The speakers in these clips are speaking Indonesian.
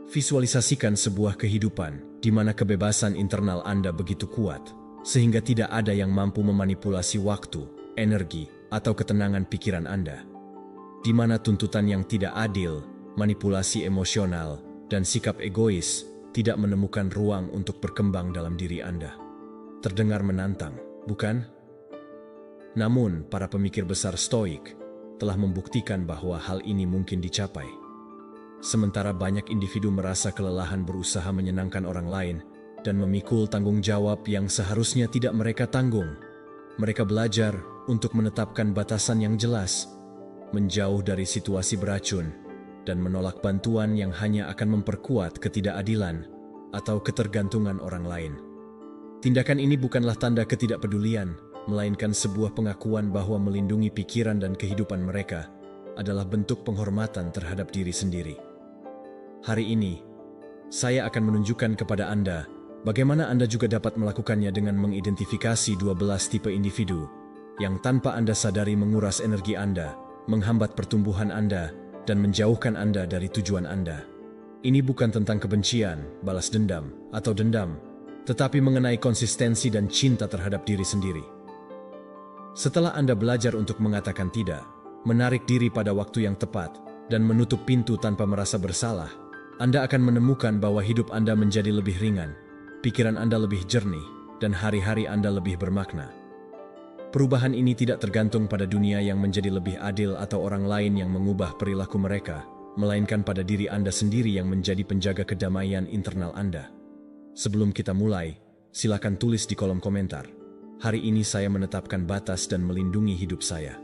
Visualisasikan sebuah kehidupan di mana kebebasan internal Anda begitu kuat, sehingga tidak ada yang mampu memanipulasi waktu, energi, atau ketenangan pikiran Anda. Di mana tuntutan yang tidak adil, manipulasi emosional, dan sikap egois tidak menemukan ruang untuk berkembang dalam diri Anda. Terdengar menantang, bukan? Namun, para pemikir besar Stoik telah membuktikan bahwa hal ini mungkin dicapai. Sementara banyak individu merasa kelelahan berusaha menyenangkan orang lain dan memikul tanggung jawab yang seharusnya tidak mereka tanggung, mereka belajar untuk menetapkan batasan yang jelas, menjauh dari situasi beracun, dan menolak bantuan yang hanya akan memperkuat ketidakadilan atau ketergantungan orang lain. Tindakan ini bukanlah tanda ketidakpedulian, melainkan sebuah pengakuan bahwa melindungi pikiran dan kehidupan mereka adalah bentuk penghormatan terhadap diri sendiri. Hari ini, saya akan menunjukkan kepada Anda bagaimana Anda juga dapat melakukannya dengan mengidentifikasi 12 tipe individu yang tanpa Anda sadari menguras energi Anda, menghambat pertumbuhan Anda, dan menjauhkan Anda dari tujuan Anda. Ini bukan tentang kebencian, balas dendam, atau dendam, tetapi mengenai konsistensi dan cinta terhadap diri sendiri. Setelah Anda belajar untuk mengatakan tidak, menarik diri pada waktu yang tepat, dan menutup pintu tanpa merasa bersalah, Anda akan menemukan bahwa hidup Anda menjadi lebih ringan, pikiran Anda lebih jernih, dan hari-hari Anda lebih bermakna. Perubahan ini tidak tergantung pada dunia yang menjadi lebih adil atau orang lain yang mengubah perilaku mereka, melainkan pada diri Anda sendiri yang menjadi penjaga kedamaian internal Anda. Sebelum kita mulai, silakan tulis di kolom komentar, "Hari ini saya menetapkan batas dan melindungi hidup saya."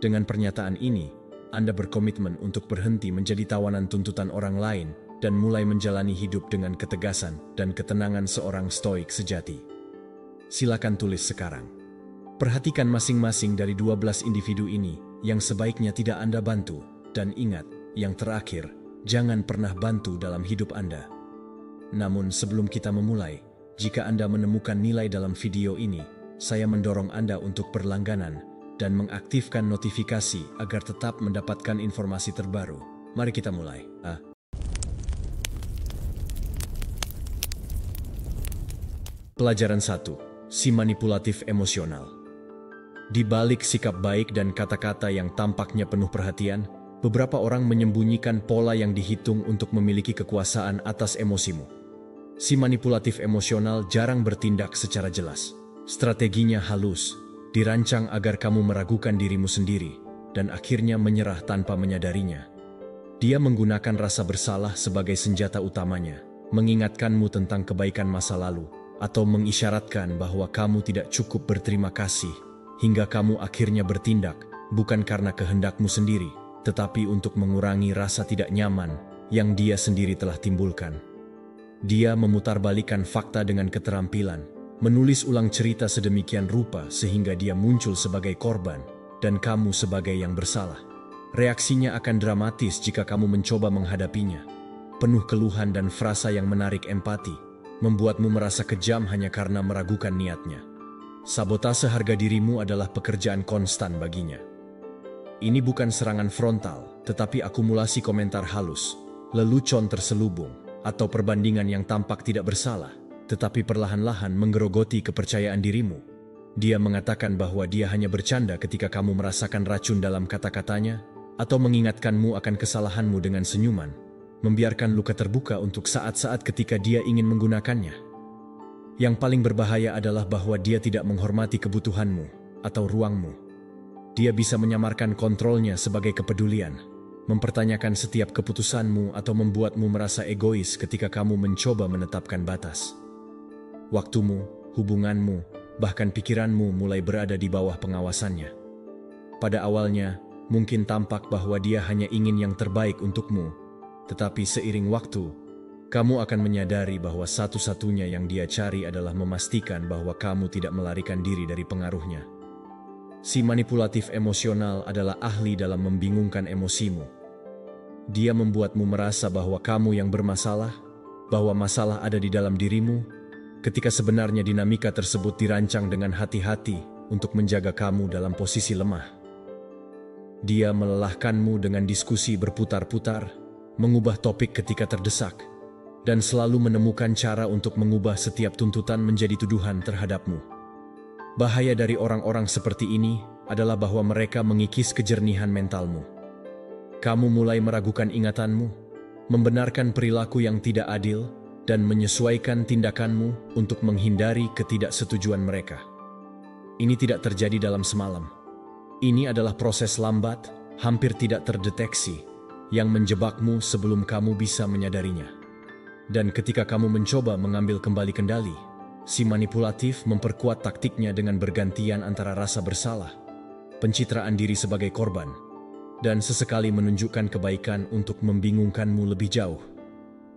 Dengan pernyataan ini, Anda berkomitmen untuk berhenti menjadi tawanan tuntutan orang lain dan mulai menjalani hidup dengan ketegasan dan ketenangan seorang stoik sejati. Silakan tulis sekarang. Perhatikan masing-masing dari 12 individu ini yang sebaiknya tidak Anda bantu, dan ingat, yang terakhir, jangan pernah bantu dalam hidup Anda. Namun sebelum kita memulai, jika Anda menemukan nilai dalam video ini, saya mendorong Anda untuk berlangganan dan mengaktifkan notifikasi agar tetap mendapatkan informasi terbaru. Mari kita mulai. Pelajaran 1. Si manipulatif emosional. Di balik sikap baik dan kata-kata yang tampaknya penuh perhatian, beberapa orang menyembunyikan pola yang dihitung untuk memiliki kekuasaan atas emosimu. Si manipulatif emosional jarang bertindak secara jelas. Strateginya halus, dirancang agar kamu meragukan dirimu sendiri, dan akhirnya menyerah tanpa menyadarinya. Dia menggunakan rasa bersalah sebagai senjata utamanya, mengingatkanmu tentang kebaikan masa lalu, atau mengisyaratkan bahwa kamu tidak cukup berterima kasih, hingga kamu akhirnya bertindak, bukan karena kehendakmu sendiri, tetapi untuk mengurangi rasa tidak nyaman yang dia sendiri telah timbulkan. Dia memutarbalikkan fakta dengan keterampilan, menulis ulang cerita sedemikian rupa sehingga dia muncul sebagai korban dan kamu sebagai yang bersalah. Reaksinya akan dramatis jika kamu mencoba menghadapinya. Penuh keluhan dan frasa yang menarik empati, membuatmu merasa kejam hanya karena meragukan niatnya. Sabotase harga dirimu adalah pekerjaan konstan baginya. Ini bukan serangan frontal, tetapi akumulasi komentar halus, lelucon terselubung, atau perbandingan yang tampak tidak bersalah, tetapi perlahan-lahan menggerogoti kepercayaan dirimu. Dia mengatakan bahwa dia hanya bercanda ketika kamu merasakan racun dalam kata-katanya, atau mengingatkanmu akan kesalahanmu dengan senyuman, membiarkan luka terbuka untuk saat-saat ketika dia ingin menggunakannya. Yang paling berbahaya adalah bahwa dia tidak menghormati kebutuhanmu atau ruangmu. Dia bisa menyamarkan kontrolnya sebagai kepedulian, mempertanyakan setiap keputusanmu atau membuatmu merasa egois ketika kamu mencoba menetapkan batas. Waktumu, hubunganmu, bahkan pikiranmu mulai berada di bawah pengawasannya. Pada awalnya, mungkin tampak bahwa dia hanya ingin yang terbaik untukmu, tetapi seiring waktu, kamu akan menyadari bahwa satu-satunya yang dia cari adalah memastikan bahwa kamu tidak melarikan diri dari pengaruhnya. Si manipulatif emosional adalah ahli dalam membingungkan emosimu. Dia membuatmu merasa bahwa kamu yang bermasalah, bahwa masalah ada di dalam dirimu, ketika sebenarnya dinamika tersebut dirancang dengan hati-hati untuk menjaga kamu dalam posisi lemah. Dia melelahkanmu dengan diskusi berputar-putar, mengubah topik ketika terdesak, dan selalu menemukan cara untuk mengubah setiap tuntutan menjadi tuduhan terhadapmu. Bahaya dari orang-orang seperti ini adalah bahwa mereka mengikis kejernihan mentalmu. Kamu mulai meragukan ingatanmu, membenarkan perilaku yang tidak adil, dan menyesuaikan tindakanmu untuk menghindari ketidaksetujuan mereka. Ini tidak terjadi dalam semalam. Ini adalah proses lambat, hampir tidak terdeteksi, yang menjebakmu sebelum kamu bisa menyadarinya. Dan ketika kamu mencoba mengambil kembali kendali, si manipulatif memperkuat taktiknya dengan bergantian antara rasa bersalah, pencitraan diri sebagai korban, dan sesekali menunjukkan kebaikan untuk membingungkanmu lebih jauh.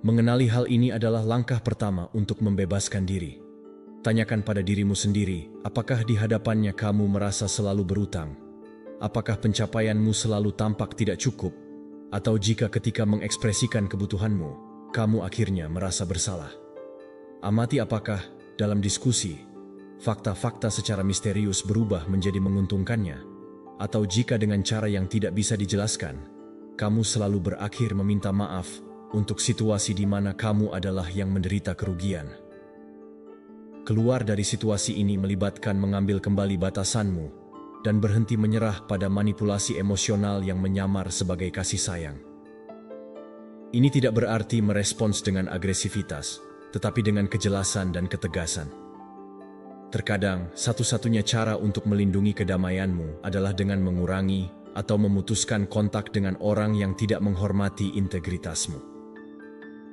Mengenali hal ini adalah langkah pertama untuk membebaskan diri. Tanyakan pada dirimu sendiri, apakah di hadapannya kamu merasa selalu berutang? Apakah pencapaianmu selalu tampak tidak cukup? Atau jika ketika mengekspresikan kebutuhanmu, kamu akhirnya merasa bersalah? Amati apakah dalam diskusi, fakta-fakta secara misterius berubah menjadi menguntungkannya, atau jika dengan cara yang tidak bisa dijelaskan, kamu selalu berakhir meminta maaf untuk situasi di mana kamu adalah yang menderita kerugian. Keluar dari situasi ini melibatkan mengambil kembali batasanmu dan berhenti menyerah pada manipulasi emosional yang menyamar sebagai kasih sayang. Ini tidak berarti merespons dengan agresivitas, tetapi dengan kejelasan dan ketegasan. Terkadang, satu-satunya cara untuk melindungi kedamaianmu adalah dengan mengurangi atau memutuskan kontak dengan orang yang tidak menghormati integritasmu.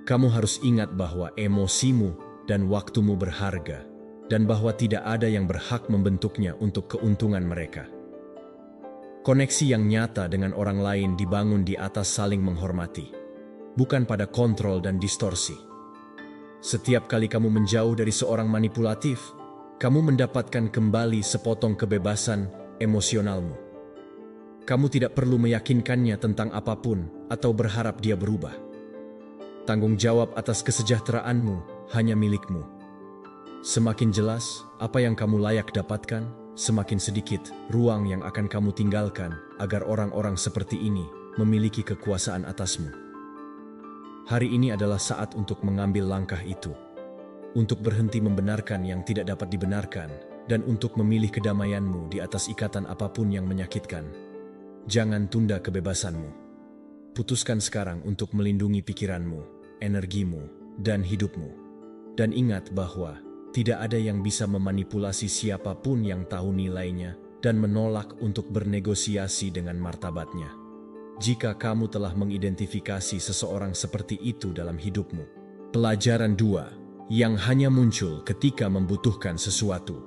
Kamu harus ingat bahwa emosimu dan waktumu berharga, dan bahwa tidak ada yang berhak membentuknya untuk keuntungan mereka. Koneksi yang nyata dengan orang lain dibangun di atas saling menghormati, bukan pada kontrol dan distorsi. Setiap kali kamu menjauh dari seorang manipulatif, kamu mendapatkan kembali sepotong kebebasan emosionalmu. Kamu tidak perlu meyakinkannya tentang apapun atau berharap dia berubah. Tanggung jawab atas kesejahteraanmu hanya milikmu. Semakin jelas apa yang kamu layak dapatkan, semakin sedikit ruang yang akan kamu tinggalkan agar orang-orang seperti ini memiliki kekuasaan atasmu. Hari ini adalah saat untuk mengambil langkah itu, untuk berhenti membenarkan yang tidak dapat dibenarkan, dan untuk memilih kedamaianmu di atas ikatan apapun yang menyakitkan. Jangan tunda kebebasanmu. Putuskan sekarang untuk melindungi pikiranmu, energimu, dan hidupmu. Dan ingat bahwa tidak ada yang bisa memanipulasi siapapun yang tahu nilainya dan menolak untuk bernegosiasi dengan martabatnya. Jika kamu telah mengidentifikasi seseorang seperti itu dalam hidupmu. Pelajaran 2, yang hanya muncul ketika membutuhkan sesuatu.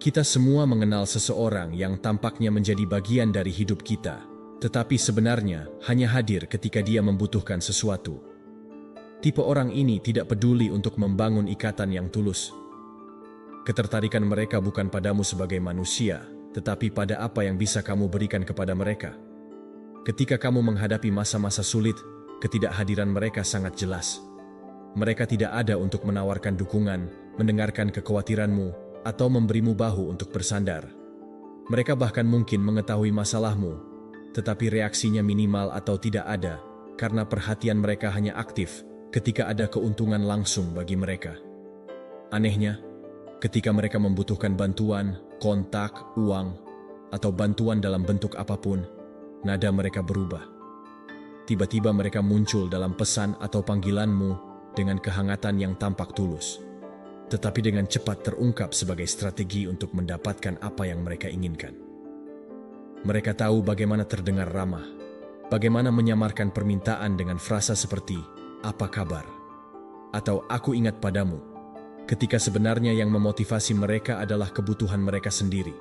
Kita semua mengenal seseorang yang tampaknya menjadi bagian dari hidup kita, tetapi sebenarnya hanya hadir ketika dia membutuhkan sesuatu. Tipe orang ini tidak peduli untuk membangun ikatan yang tulus. Ketertarikan mereka bukan padamu sebagai manusia, tetapi pada apa yang bisa kamu berikan kepada mereka. Ketika kamu menghadapi masa-masa sulit, ketidakhadiran mereka sangat jelas. Mereka tidak ada untuk menawarkan dukungan, mendengarkan kekhawatiranmu, atau memberimu bahu untuk bersandar. Mereka bahkan mungkin mengetahui masalahmu, tetapi reaksinya minimal atau tidak ada, karena perhatian mereka hanya aktif ketika ada keuntungan langsung bagi mereka. Anehnya, ketika mereka membutuhkan bantuan, kontak, uang, atau bantuan dalam bentuk apapun, nada mereka berubah. Tiba-tiba mereka muncul dalam pesan atau panggilanmu dengan kehangatan yang tampak tulus, tetapi dengan cepat terungkap sebagai strategi untuk mendapatkan apa yang mereka inginkan. Mereka tahu bagaimana terdengar ramah, bagaimana menyamarkan permintaan dengan frasa seperti, "Apa kabar?" atau "Aku ingat padamu," ketika sebenarnya yang memotivasi mereka adalah kebutuhan mereka sendiri.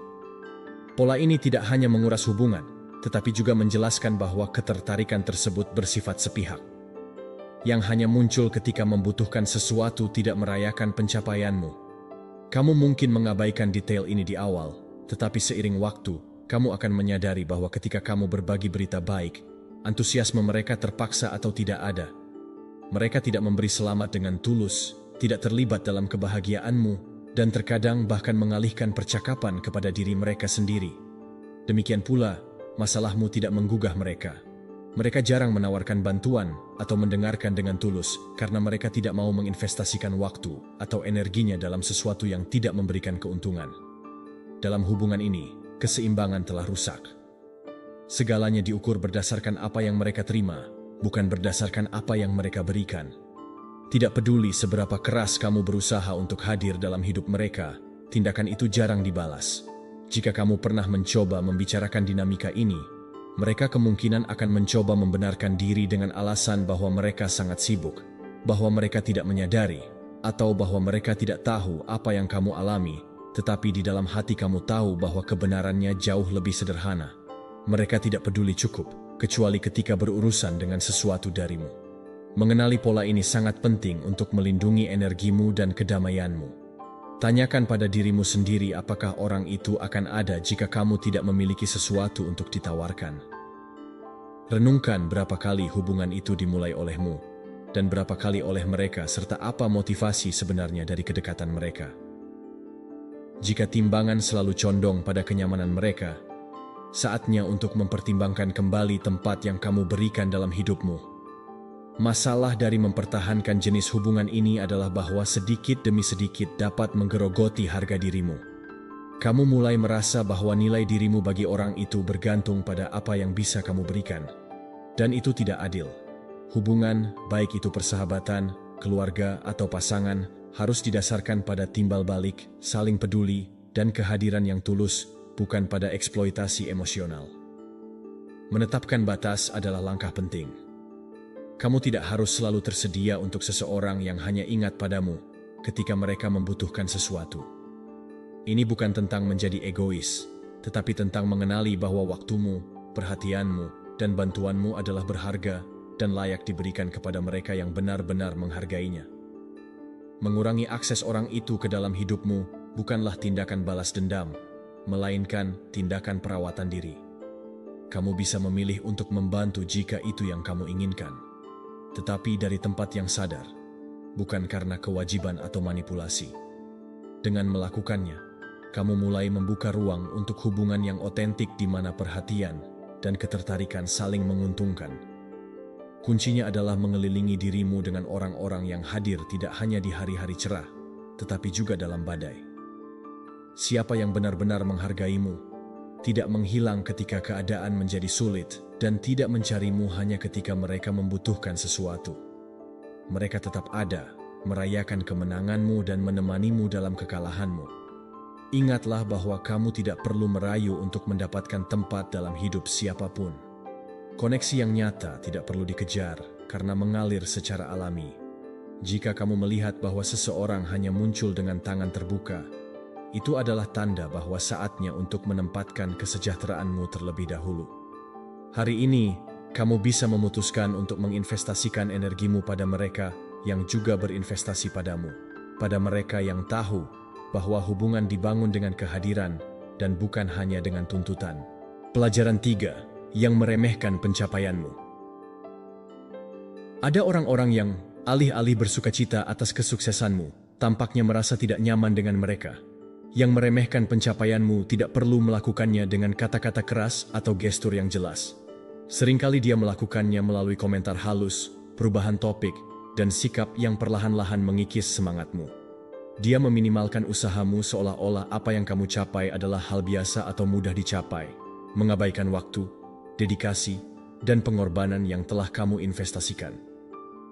Pola ini tidak hanya menguras hubungan, tetapi juga menjelaskan bahwa ketertarikan tersebut bersifat sepihak. Yang hanya muncul ketika membutuhkan sesuatu tidak merayakan pencapaianmu. Kamu mungkin mengabaikan detail ini di awal, tetapi seiring waktu, kamu akan menyadari bahwa ketika kamu berbagi berita baik, antusiasme mereka terpaksa atau tidak ada. Mereka tidak memberi selamat dengan tulus, tidak terlibat dalam kebahagiaanmu, dan terkadang bahkan mengalihkan percakapan kepada diri mereka sendiri. Demikian pula, masalahmu tidak menggugah mereka. Mereka jarang menawarkan bantuan atau mendengarkan dengan tulus karena mereka tidak mau menginvestasikan waktu atau energinya dalam sesuatu yang tidak memberikan keuntungan. Dalam hubungan ini, keseimbangan telah rusak. Segalanya diukur berdasarkan apa yang mereka terima, bukan berdasarkan apa yang mereka berikan. Tidak peduli seberapa keras kamu berusaha untuk hadir dalam hidup mereka, tindakan itu jarang dibalas. Jika kamu pernah mencoba membicarakan dinamika ini, mereka kemungkinan akan mencoba membenarkan diri dengan alasan bahwa mereka sangat sibuk, bahwa mereka tidak menyadari, atau bahwa mereka tidak tahu apa yang kamu alami, tetapi di dalam hati kamu tahu bahwa kebenarannya jauh lebih sederhana. Mereka tidak peduli cukup, kecuali ketika berurusan dengan sesuatu darimu. Mengenali pola ini sangat penting untuk melindungi energimu dan kedamaianmu. Tanyakan pada dirimu sendiri apakah orang itu akan ada jika kamu tidak memiliki sesuatu untuk ditawarkan. Renungkan berapa kali hubungan itu dimulai olehmu, dan berapa kali oleh mereka serta apa motivasi sebenarnya dari kedekatan mereka. Jika timbangan selalu condong pada kenyamanan mereka, saatnya untuk mempertimbangkan kembali tempat yang kamu berikan dalam hidupmu. Masalah dari mempertahankan jenis hubungan ini adalah bahwa sedikit demi sedikit dapat menggerogoti harga dirimu. Kamu mulai merasa bahwa nilai dirimu bagi orang itu bergantung pada apa yang bisa kamu berikan. Dan itu tidak adil. Hubungan, baik itu persahabatan, keluarga, atau pasangan, harus didasarkan pada timbal balik, saling peduli, dan kehadiran yang tulus, bukan pada eksploitasi emosional. Menetapkan batas adalah langkah penting. Kamu tidak harus selalu tersedia untuk seseorang yang hanya ingat padamu ketika mereka membutuhkan sesuatu. Ini bukan tentang menjadi egois, tetapi tentang mengenali bahwa waktumu, perhatianmu, dan bantuanmu adalah berharga dan layak diberikan kepada mereka yang benar-benar menghargainya. Mengurangi akses orang itu ke dalam hidupmu bukanlah tindakan balas dendam, melainkan tindakan perawatan diri. Kamu bisa memilih untuk membantu jika itu yang kamu inginkan, tetapi dari tempat yang sadar, bukan karena kewajiban atau manipulasi. Dengan melakukannya, kamu mulai membuka ruang untuk hubungan yang otentik di mana perhatian dan ketertarikan saling menguntungkan. Kuncinya adalah mengelilingi dirimu dengan orang-orang yang hadir tidak hanya di hari-hari cerah, tetapi juga dalam badai. Siapa yang benar-benar menghargaimu, tidak menghilang ketika keadaan menjadi sulit, dan tidak mencarimu hanya ketika mereka membutuhkan sesuatu. Mereka tetap ada, merayakan kemenanganmu dan menemanimu dalam kekalahanmu. Ingatlah bahwa kamu tidak perlu merayu untuk mendapatkan tempat dalam hidup siapapun. Koneksi yang nyata tidak perlu dikejar karena mengalir secara alami. Jika kamu melihat bahwa seseorang hanya muncul dengan tangan terbuka, itu adalah tanda bahwa saatnya untuk menempatkan kesejahteraanmu terlebih dahulu. Hari ini, kamu bisa memutuskan untuk menginvestasikan energimu pada mereka yang juga berinvestasi padamu, pada mereka yang tahu bahwa hubungan dibangun dengan kehadiran dan bukan hanya dengan tuntutan. Pelajaran 3. Yang meremehkan pencapaianmu. Ada orang-orang yang alih-alih bersukacita atas kesuksesanmu, tampaknya merasa tidak nyaman dengan mereka. Yang meremehkan pencapaianmu tidak perlu melakukannya dengan kata-kata keras atau gestur yang jelas. Seringkali dia melakukannya melalui komentar halus, perubahan topik, dan sikap yang perlahan-lahan mengikis semangatmu. Dia meminimalkan usahamu seolah-olah apa yang kamu capai adalah hal biasa atau mudah dicapai, mengabaikan waktu, dedikasi, dan pengorbanan yang telah kamu investasikan.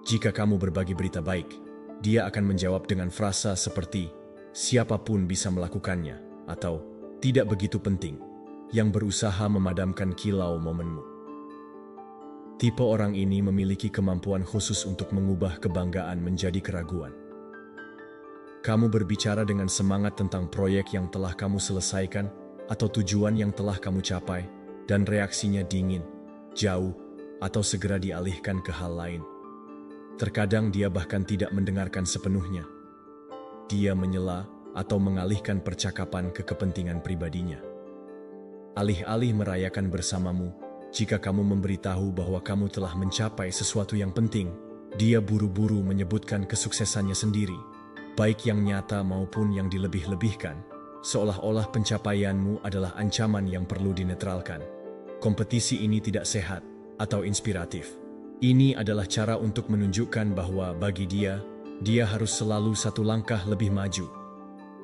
Jika kamu berbagi berita baik, dia akan menjawab dengan frasa seperti, siapapun bisa melakukannya, atau tidak begitu penting, yang berusaha memadamkan kilau momenmu. Tipe orang ini memiliki kemampuan khusus untuk mengubah kebanggaan menjadi keraguan. Kamu berbicara dengan semangat tentang proyek yang telah kamu selesaikan atau tujuan yang telah kamu capai, dan reaksinya dingin, jauh, atau segera dialihkan ke hal lain. Terkadang dia bahkan tidak mendengarkan sepenuhnya. Dia menyela atau mengalihkan percakapan ke kepentingan pribadinya. Alih-alih merayakan bersamamu, jika kamu memberitahu bahwa kamu telah mencapai sesuatu yang penting, dia buru-buru menyebutkan kesuksesannya sendiri, baik yang nyata maupun yang dilebih-lebihkan, seolah-olah pencapaianmu adalah ancaman yang perlu dinetralkan. Kompetisi ini tidak sehat, atau inspiratif. Ini adalah cara untuk menunjukkan bahwa bagi dia harus selalu satu langkah lebih maju.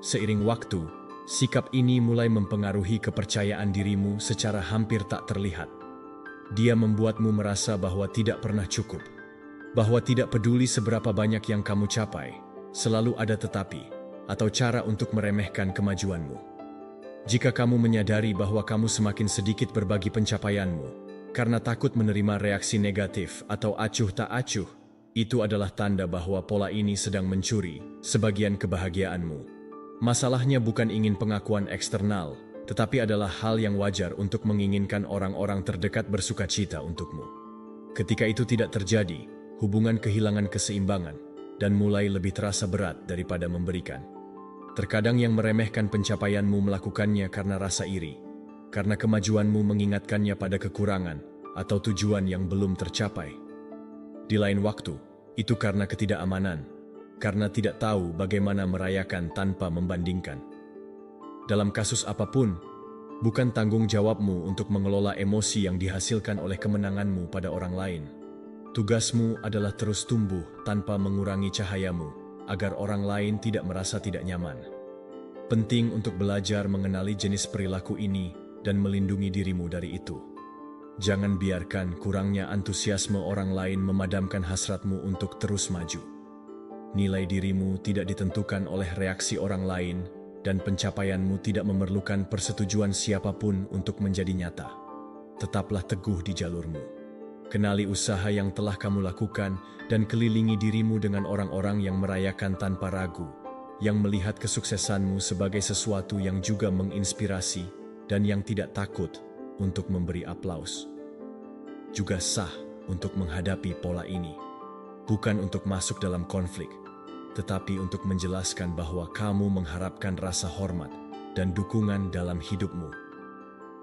Seiring waktu, sikap ini mulai mempengaruhi kepercayaan dirimu secara hampir tak terlihat. Dia membuatmu merasa bahwa tidak pernah cukup, bahwa tidak peduli seberapa banyak yang kamu capai, selalu ada tetapi, atau cara untuk meremehkan kemajuanmu. Jika kamu menyadari bahwa kamu semakin sedikit berbagi pencapaianmu, karena takut menerima reaksi negatif atau acuh tak acuh, itu adalah tanda bahwa pola ini sedang mencuri sebagian kebahagiaanmu. Masalahnya bukan ingin pengakuan eksternal, tetapi adalah hal yang wajar untuk menginginkan orang-orang terdekat bersukacita untukmu. Ketika itu tidak terjadi, hubungan kehilangan keseimbangan dan mulai lebih terasa berat daripada memberikan. Terkadang yang meremehkan pencapaianmu melakukannya karena rasa iri, karena kemajuanmu mengingatkannya pada kekurangan atau tujuan yang belum tercapai. Di lain waktu, itu karena ketidakamanan, karena tidak tahu bagaimana merayakan tanpa membandingkan. Dalam kasus apapun, bukan tanggung jawabmu untuk mengelola emosi yang dihasilkan oleh kemenanganmu pada orang lain. Tugasmu adalah terus tumbuh tanpa mengurangi cahayamu, agar orang lain tidak merasa tidak nyaman. Penting untuk belajar mengenali jenis perilaku ini dan melindungi dirimu dari itu. Jangan biarkan kurangnya antusiasme orang lain memadamkan hasratmu untuk terus maju. Nilai dirimu tidak ditentukan oleh reaksi orang lain, dan pencapaianmu tidak memerlukan persetujuan siapapun untuk menjadi nyata. Tetaplah teguh di jalurmu. Kenali usaha yang telah kamu lakukan dan kelilingi dirimu dengan orang-orang yang merayakan tanpa ragu, yang melihat kesuksesanmu sebagai sesuatu yang juga menginspirasi dan yang tidak takut untuk memberi aplaus. Juga sah untuk menghadapi pola ini, bukan untuk masuk dalam konflik, tetapi untuk menjelaskan bahwa kamu mengharapkan rasa hormat dan dukungan dalam hidupmu.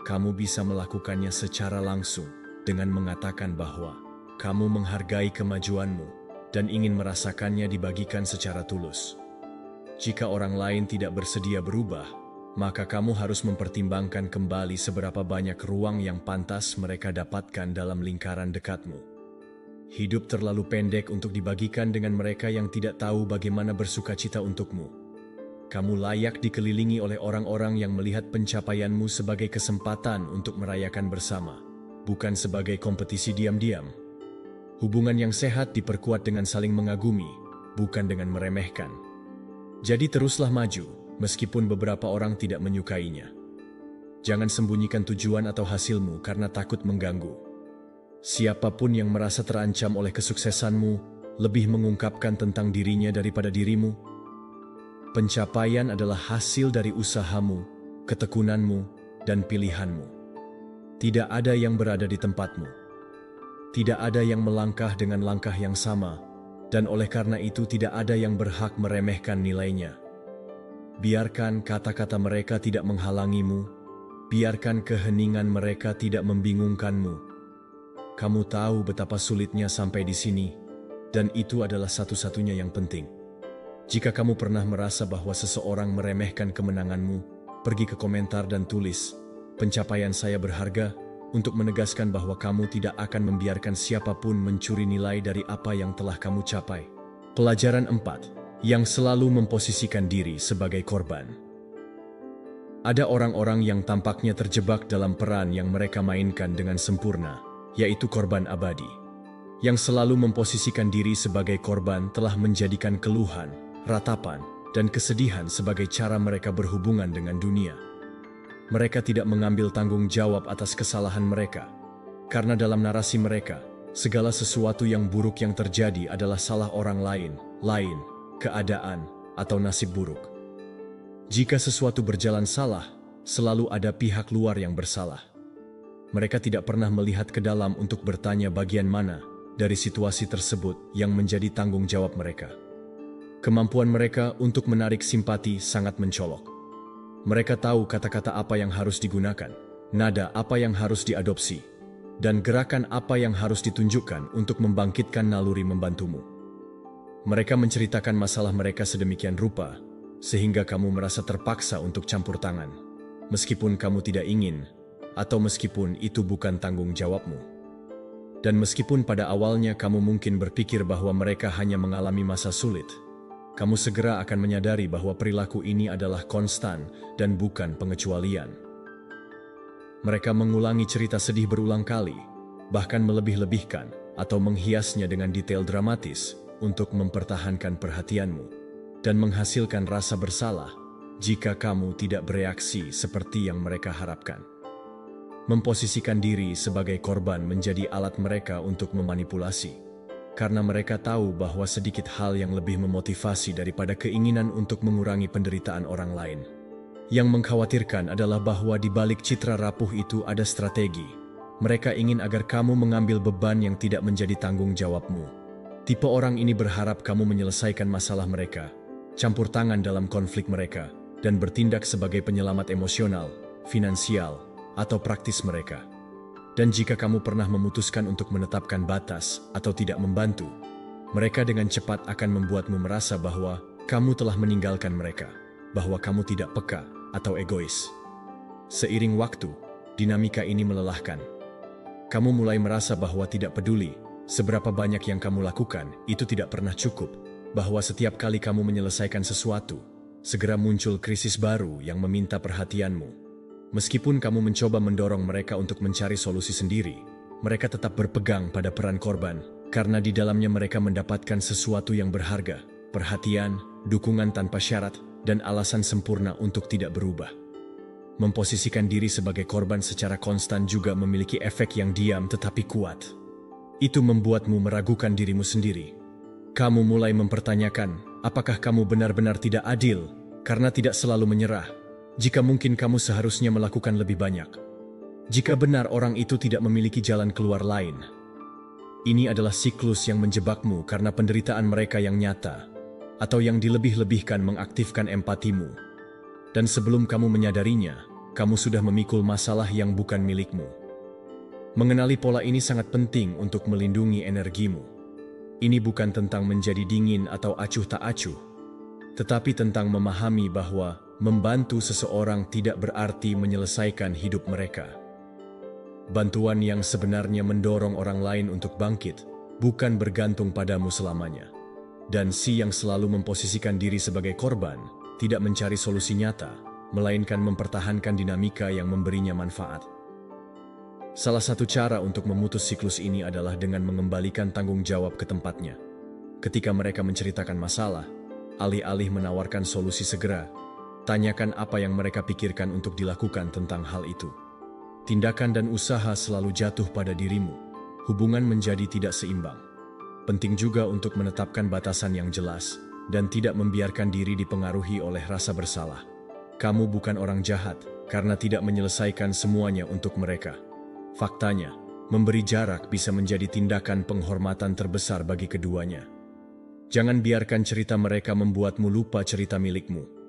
Kamu bisa melakukannya secara langsung, dengan mengatakan bahwa kamu menghargai kemajuanmu dan ingin merasakannya dibagikan secara tulus. Jika orang lain tidak bersedia berubah, maka kamu harus mempertimbangkan kembali seberapa banyak ruang yang pantas mereka dapatkan dalam lingkaran dekatmu. Hidup terlalu pendek untuk dibagikan dengan mereka yang tidak tahu bagaimana bersukacita untukmu. Kamu layak dikelilingi oleh orang-orang yang melihat pencapaianmu sebagai kesempatan untuk merayakan bersama, bukan sebagai kompetisi diam-diam. Hubungan yang sehat diperkuat dengan saling mengagumi, bukan dengan meremehkan. Jadi teruslah maju, meskipun beberapa orang tidak menyukainya. Jangan sembunyikan tujuan atau hasilmu karena takut mengganggu. Siapapun yang merasa terancam oleh kesuksesanmu, lebih mengungkapkan tentang dirinya daripada dirimu. Pencapaian adalah hasil dari usahamu, ketekunanmu, dan pilihanmu. Tidak ada yang berada di tempatmu. Tidak ada yang melangkah dengan langkah yang sama, dan oleh karena itu tidak ada yang berhak meremehkan nilainya. Biarkan kata-kata mereka tidak menghalangimu, biarkan keheningan mereka tidak membingungkanmu. Kamu tahu betapa sulitnya sampai di sini, dan itu adalah satu-satunya yang penting. Jika kamu pernah merasa bahwa seseorang meremehkan kemenanganmu, pergi ke komentar dan tulis, "Pencapaian saya berharga," untuk menegaskan bahwa kamu tidak akan membiarkan siapapun mencuri nilai dari apa yang telah kamu capai. Pelajaran 4, yang selalu memposisikan diri sebagai korban. Ada orang-orang yang tampaknya terjebak dalam peran yang mereka mainkan dengan sempurna, yaitu korban abadi. Yang selalu memposisikan diri sebagai korban telah menjadikan keluhan, ratapan, dan kesedihan sebagai cara mereka berhubungan dengan dunia. Mereka tidak mengambil tanggung jawab atas kesalahan mereka, karena dalam narasi mereka, segala sesuatu yang buruk yang terjadi adalah salah orang lain, keadaan, atau nasib buruk. Jika sesuatu berjalan salah, selalu ada pihak luar yang bersalah. Mereka tidak pernah melihat ke dalam untuk bertanya bagian mana dari situasi tersebut yang menjadi tanggung jawab mereka. Kemampuan mereka untuk menarik simpati sangat mencolok. Mereka tahu kata-kata apa yang harus digunakan, nada apa yang harus diadopsi, dan gerakan apa yang harus ditunjukkan untuk membangkitkan naluri membantumu. Mereka menceritakan masalah mereka sedemikian rupa, sehingga kamu merasa terpaksa untuk campur tangan, meskipun kamu tidak ingin, atau meskipun itu bukan tanggung jawabmu. Dan meskipun pada awalnya kamu mungkin berpikir bahwa mereka hanya mengalami masa sulit, kamu segera akan menyadari bahwa perilaku ini adalah konstan dan bukan pengecualian. Mereka mengulangi cerita sedih berulang kali, bahkan melebih-lebihkan atau menghiasnya dengan detail dramatis untuk mempertahankan perhatianmu dan menghasilkan rasa bersalah jika kamu tidak bereaksi seperti yang mereka harapkan. Memposisikan diri sebagai korban menjadi alat mereka untuk memanipulasi, karena mereka tahu bahwa sedikit hal yang lebih memotivasi daripada keinginan untuk mengurangi penderitaan orang lain. Yang mengkhawatirkan adalah bahwa di balik citra rapuh itu ada strategi. Mereka ingin agar kamu mengambil beban yang tidak menjadi tanggung jawabmu. Tipe orang ini berharap kamu menyelesaikan masalah mereka, campur tangan dalam konflik mereka, dan bertindak sebagai penyelamat emosional, finansial, atau praktis mereka. Dan jika kamu pernah memutuskan untuk menetapkan batas atau tidak membantu, mereka dengan cepat akan membuatmu merasa bahwa kamu telah meninggalkan mereka, bahwa kamu tidak peka atau egois. Seiring waktu, dinamika ini melelahkan. Kamu mulai merasa bahwa tidak peduli seberapa banyak yang kamu lakukan, itu tidak pernah cukup, bahwa setiap kali kamu menyelesaikan sesuatu, segera muncul krisis baru yang meminta perhatianmu. Meskipun kamu mencoba mendorong mereka untuk mencari solusi sendiri, mereka tetap berpegang pada peran korban, karena di dalamnya mereka mendapatkan sesuatu yang berharga, perhatian, dukungan tanpa syarat, dan alasan sempurna untuk tidak berubah. Memposisikan diri sebagai korban secara konstan juga memiliki efek yang diam tetapi kuat. Itu membuatmu meragukan dirimu sendiri. Kamu mulai mempertanyakan, apakah kamu benar-benar tidak adil, karena tidak selalu menyerah, jika mungkin kamu seharusnya melakukan lebih banyak. Jika benar orang itu tidak memiliki jalan keluar lain. Ini adalah siklus yang menjebakmu karena penderitaan mereka yang nyata, atau yang dilebih-lebihkan mengaktifkan empatimu. Dan sebelum kamu menyadarinya, kamu sudah memikul masalah yang bukan milikmu. Mengenali pola ini sangat penting untuk melindungi energimu. Ini bukan tentang menjadi dingin atau acuh tak acuh, tetapi tentang memahami bahwa membantu seseorang tidak berarti menyelesaikan hidup mereka. Bantuan yang sebenarnya mendorong orang lain untuk bangkit, bukan bergantung padamu selamanya. Dan si yang selalu memposisikan diri sebagai korban, tidak mencari solusi nyata, melainkan mempertahankan dinamika yang memberinya manfaat. Salah satu cara untuk memutus siklus ini adalah dengan mengembalikan tanggung jawab ke tempatnya. Ketika mereka menceritakan masalah, alih-alih menawarkan solusi segera, tanyakan apa yang mereka pikirkan untuk dilakukan tentang hal itu. Tindakan dan usaha selalu jatuh pada dirimu. Hubungan menjadi tidak seimbang. Penting juga untuk menetapkan batasan yang jelas dan tidak membiarkan diri dipengaruhi oleh rasa bersalah. Kamu bukan orang jahat karena tidak menyelesaikan semuanya untuk mereka. Faktanya, memberi jarak bisa menjadi tindakan penghormatan terbesar bagi keduanya. Jangan biarkan cerita mereka membuatmu lupa cerita milikmu.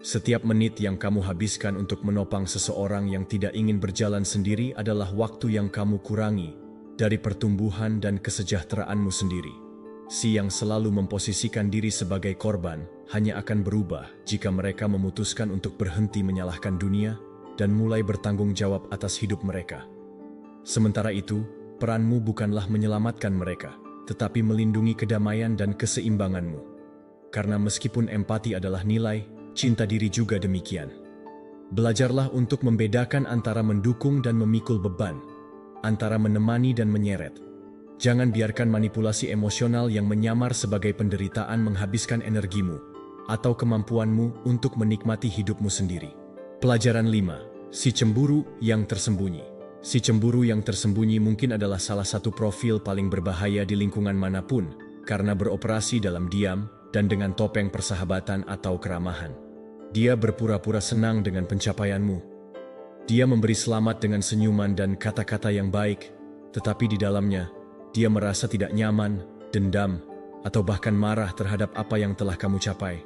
Setiap menit yang kamu habiskan untuk menopang seseorang yang tidak ingin berjalan sendiri adalah waktu yang kamu kurangi dari pertumbuhan dan kesejahteraanmu sendiri. Si yang selalu memposisikan diri sebagai korban hanya akan berubah jika mereka memutuskan untuk berhenti menyalahkan dunia dan mulai bertanggung jawab atas hidup mereka. Sementara itu, peranmu bukanlah menyelamatkan mereka, tetapi melindungi kedamaian dan keseimbanganmu. Karena meskipun empati adalah nilai, cinta diri juga demikian. Belajarlah untuk membedakan antara mendukung dan memikul beban, antara menemani dan menyeret. Jangan biarkan manipulasi emosional yang menyamar sebagai penderitaan menghabiskan energimu atau kemampuanmu untuk menikmati hidupmu sendiri. Pelajaran 5. Si cemburu yang tersembunyi. Si cemburu yang tersembunyi mungkin adalah salah satu profil paling berbahaya di lingkungan manapun karena beroperasi dalam diam dan dengan topeng persahabatan atau keramahan. Dia berpura-pura senang dengan pencapaianmu. Dia memberi selamat dengan senyuman dan kata-kata yang baik, tetapi di dalamnya, dia merasa tidak nyaman, dendam, atau bahkan marah terhadap apa yang telah kamu capai.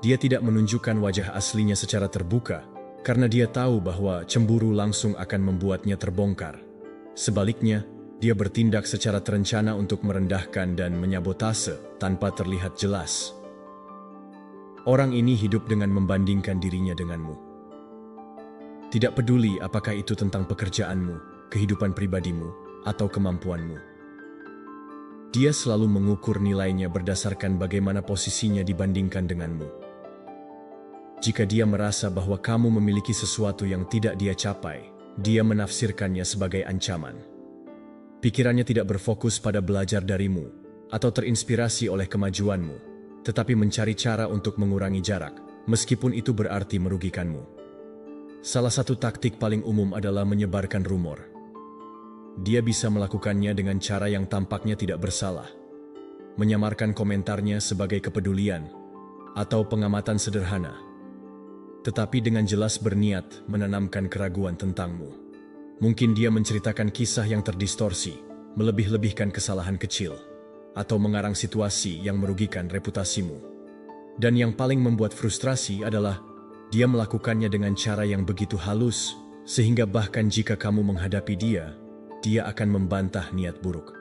Dia tidak menunjukkan wajah aslinya secara terbuka, karena dia tahu bahwa cemburu langsung akan membuatnya terbongkar. Sebaliknya, dia bertindak secara terencana untuk merendahkan dan menyabotase tanpa terlihat jelas. Orang ini hidup dengan membandingkan dirinya denganmu. Tidak peduli apakah itu tentang pekerjaanmu, kehidupan pribadimu, atau kemampuanmu. Dia selalu mengukur nilainya berdasarkan bagaimana posisinya dibandingkan denganmu. Jika dia merasa bahwa kamu memiliki sesuatu yang tidak dia capai, dia menafsirkannya sebagai ancaman. Pikirannya tidak berfokus pada belajar darimu atau terinspirasi oleh kemajuanmu, tetapi mencari cara untuk mengurangi jarak, meskipun itu berarti merugikanmu. Salah satu taktik paling umum adalah menyebarkan rumor. Dia bisa melakukannya dengan cara yang tampaknya tidak bersalah, menyamarkan komentarnya sebagai kepedulian atau pengamatan sederhana, tetapi dengan jelas berniat menanamkan keraguan tentangmu. Mungkin dia menceritakan kisah yang terdistorsi, melebih-lebihkan kesalahan kecil, atau mengarang situasi yang merugikan reputasimu. Dan yang paling membuat frustrasi adalah dia melakukannya dengan cara yang begitu halus, sehingga bahkan jika kamu menghadapi dia akan membantah niat buruk.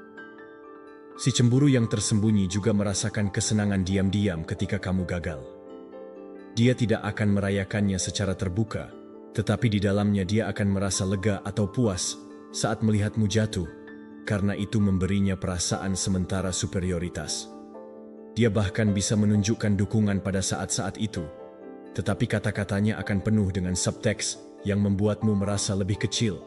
Si cemburu yang tersembunyi juga merasakan kesenangan diam-diam ketika kamu gagal. Dia tidak akan merayakannya secara terbuka, tetapi di dalamnya dia akan merasa lega atau puas saat melihatmu jatuh, karena itu memberinya perasaan sementara superioritas. Dia bahkan bisa menunjukkan dukungan pada saat-saat itu, tetapi kata-katanya akan penuh dengan subteks yang membuatmu merasa lebih kecil.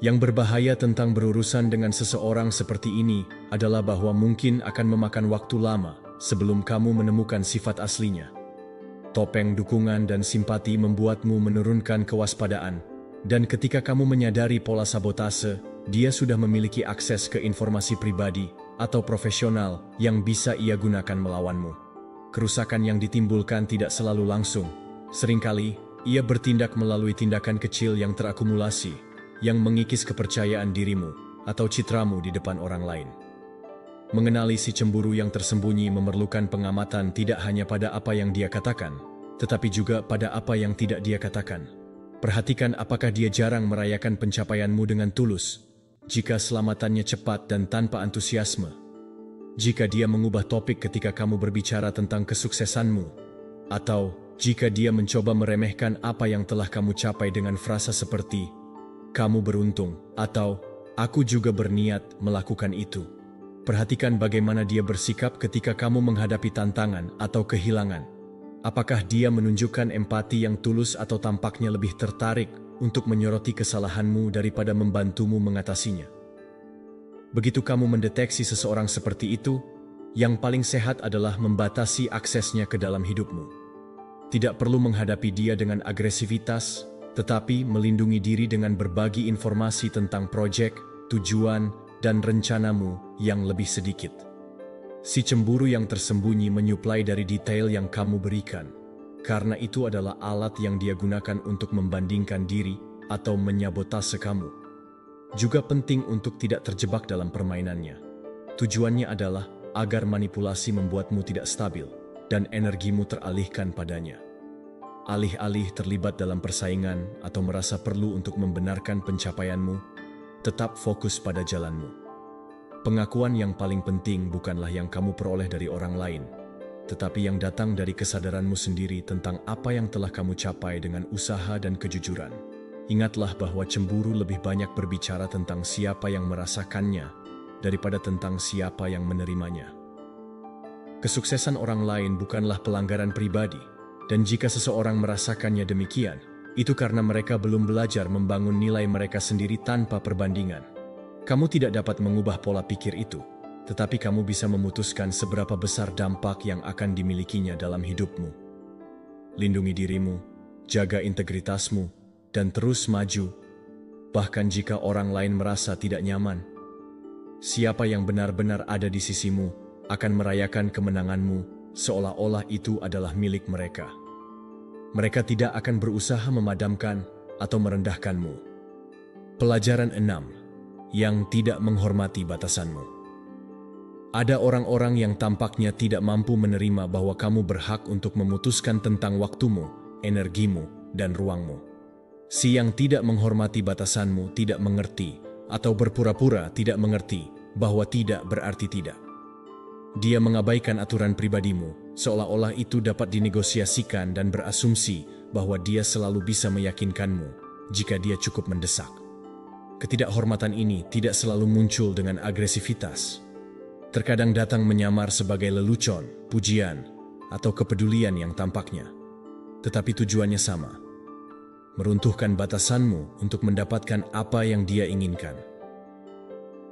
Yang berbahaya tentang berurusan dengan seseorang seperti ini adalah bahwa mungkin akan memakan waktu lama sebelum kamu menemukan sifat aslinya. Topeng dukungan dan simpati membuatmu menurunkan kewaspadaan, dan ketika kamu menyadari pola sabotase, dia sudah memiliki akses ke informasi pribadi atau profesional yang bisa ia gunakan melawanmu. Kerusakan yang ditimbulkan tidak selalu langsung. Seringkali, ia bertindak melalui tindakan kecil yang terakumulasi, yang mengikis kepercayaan dirimu atau citramu di depan orang lain. Mengenali si cemburu yang tersembunyi memerlukan pengamatan tidak hanya pada apa yang dia katakan, tetapi juga pada apa yang tidak dia katakan. Perhatikan apakah dia jarang merayakan pencapaianmu dengan tulus, jika selamatannya cepat dan tanpa antusiasme, jika dia mengubah topik ketika kamu berbicara tentang kesuksesanmu, atau jika dia mencoba meremehkan apa yang telah kamu capai dengan frasa seperti, "Kamu beruntung," atau "Aku juga berniat melakukan itu." Perhatikan bagaimana dia bersikap ketika kamu menghadapi tantangan atau kehilangan. Apakah dia menunjukkan empati yang tulus atau tampaknya lebih tertarik untuk menyoroti kesalahanmu daripada membantumu mengatasinya? Begitu kamu mendeteksi seseorang seperti itu, yang paling sehat adalah membatasi aksesnya ke dalam hidupmu. Tidak perlu menghadapi dia dengan agresivitas, tetapi melindungi diri dengan berbagi informasi tentang proyek, tujuan, dan rencanamu yang lebih sedikit. Si cemburu yang tersembunyi menyuplai dari detail yang kamu berikan, karena itu adalah alat yang dia gunakan untuk membandingkan diri atau menyabotase kamu. Juga penting untuk tidak terjebak dalam permainannya. Tujuannya adalah agar manipulasi membuatmu tidak stabil dan energimu teralihkan padanya. Alih-alih terlibat dalam persaingan atau merasa perlu untuk membenarkan pencapaianmu, tetap fokus pada jalanmu. Pengakuan yang paling penting bukanlah yang kamu peroleh dari orang lain, tetapi yang datang dari kesadaranmu sendiri tentang apa yang telah kamu capai dengan usaha dan kejujuran. Ingatlah bahwa cemburu lebih banyak berbicara tentang siapa yang merasakannya daripada tentang siapa yang menerimanya. Kesuksesan orang lain bukanlah pelanggaran pribadi. Dan jika seseorang merasakannya demikian, itu karena mereka belum belajar membangun nilai mereka sendiri tanpa perbandingan. Kamu tidak dapat mengubah pola pikir itu, tetapi kamu bisa memutuskan seberapa besar dampak yang akan dimilikinya dalam hidupmu. Lindungi dirimu, jaga integritasmu, dan terus maju. Bahkan jika orang lain merasa tidak nyaman, siapa yang benar-benar ada di sisimu akan merayakan kemenanganmu seolah-olah itu adalah milik mereka. Mereka tidak akan berusaha memadamkan atau merendahkanmu. Pelajaran 6. Yang tidak menghormati batasanmu. Ada orang-orang yang tampaknya tidak mampu menerima bahwa kamu berhak untuk memutuskan tentang waktumu, energimu, dan ruangmu. Si yang tidak menghormati batasanmu tidak mengerti atau berpura-pura tidak mengerti bahwa tidak berarti tidak. Dia mengabaikan aturan pribadimu, seolah-olah itu dapat dinegosiasikan dan berasumsi bahwa dia selalu bisa meyakinkanmu jika dia cukup mendesak. Ketidakhormatan ini tidak selalu muncul dengan agresivitas. Terkadang datang menyamar sebagai lelucon, pujian, atau kepedulian yang tampaknya. Tetapi tujuannya sama. Meruntuhkan batasanmu untuk mendapatkan apa yang dia inginkan.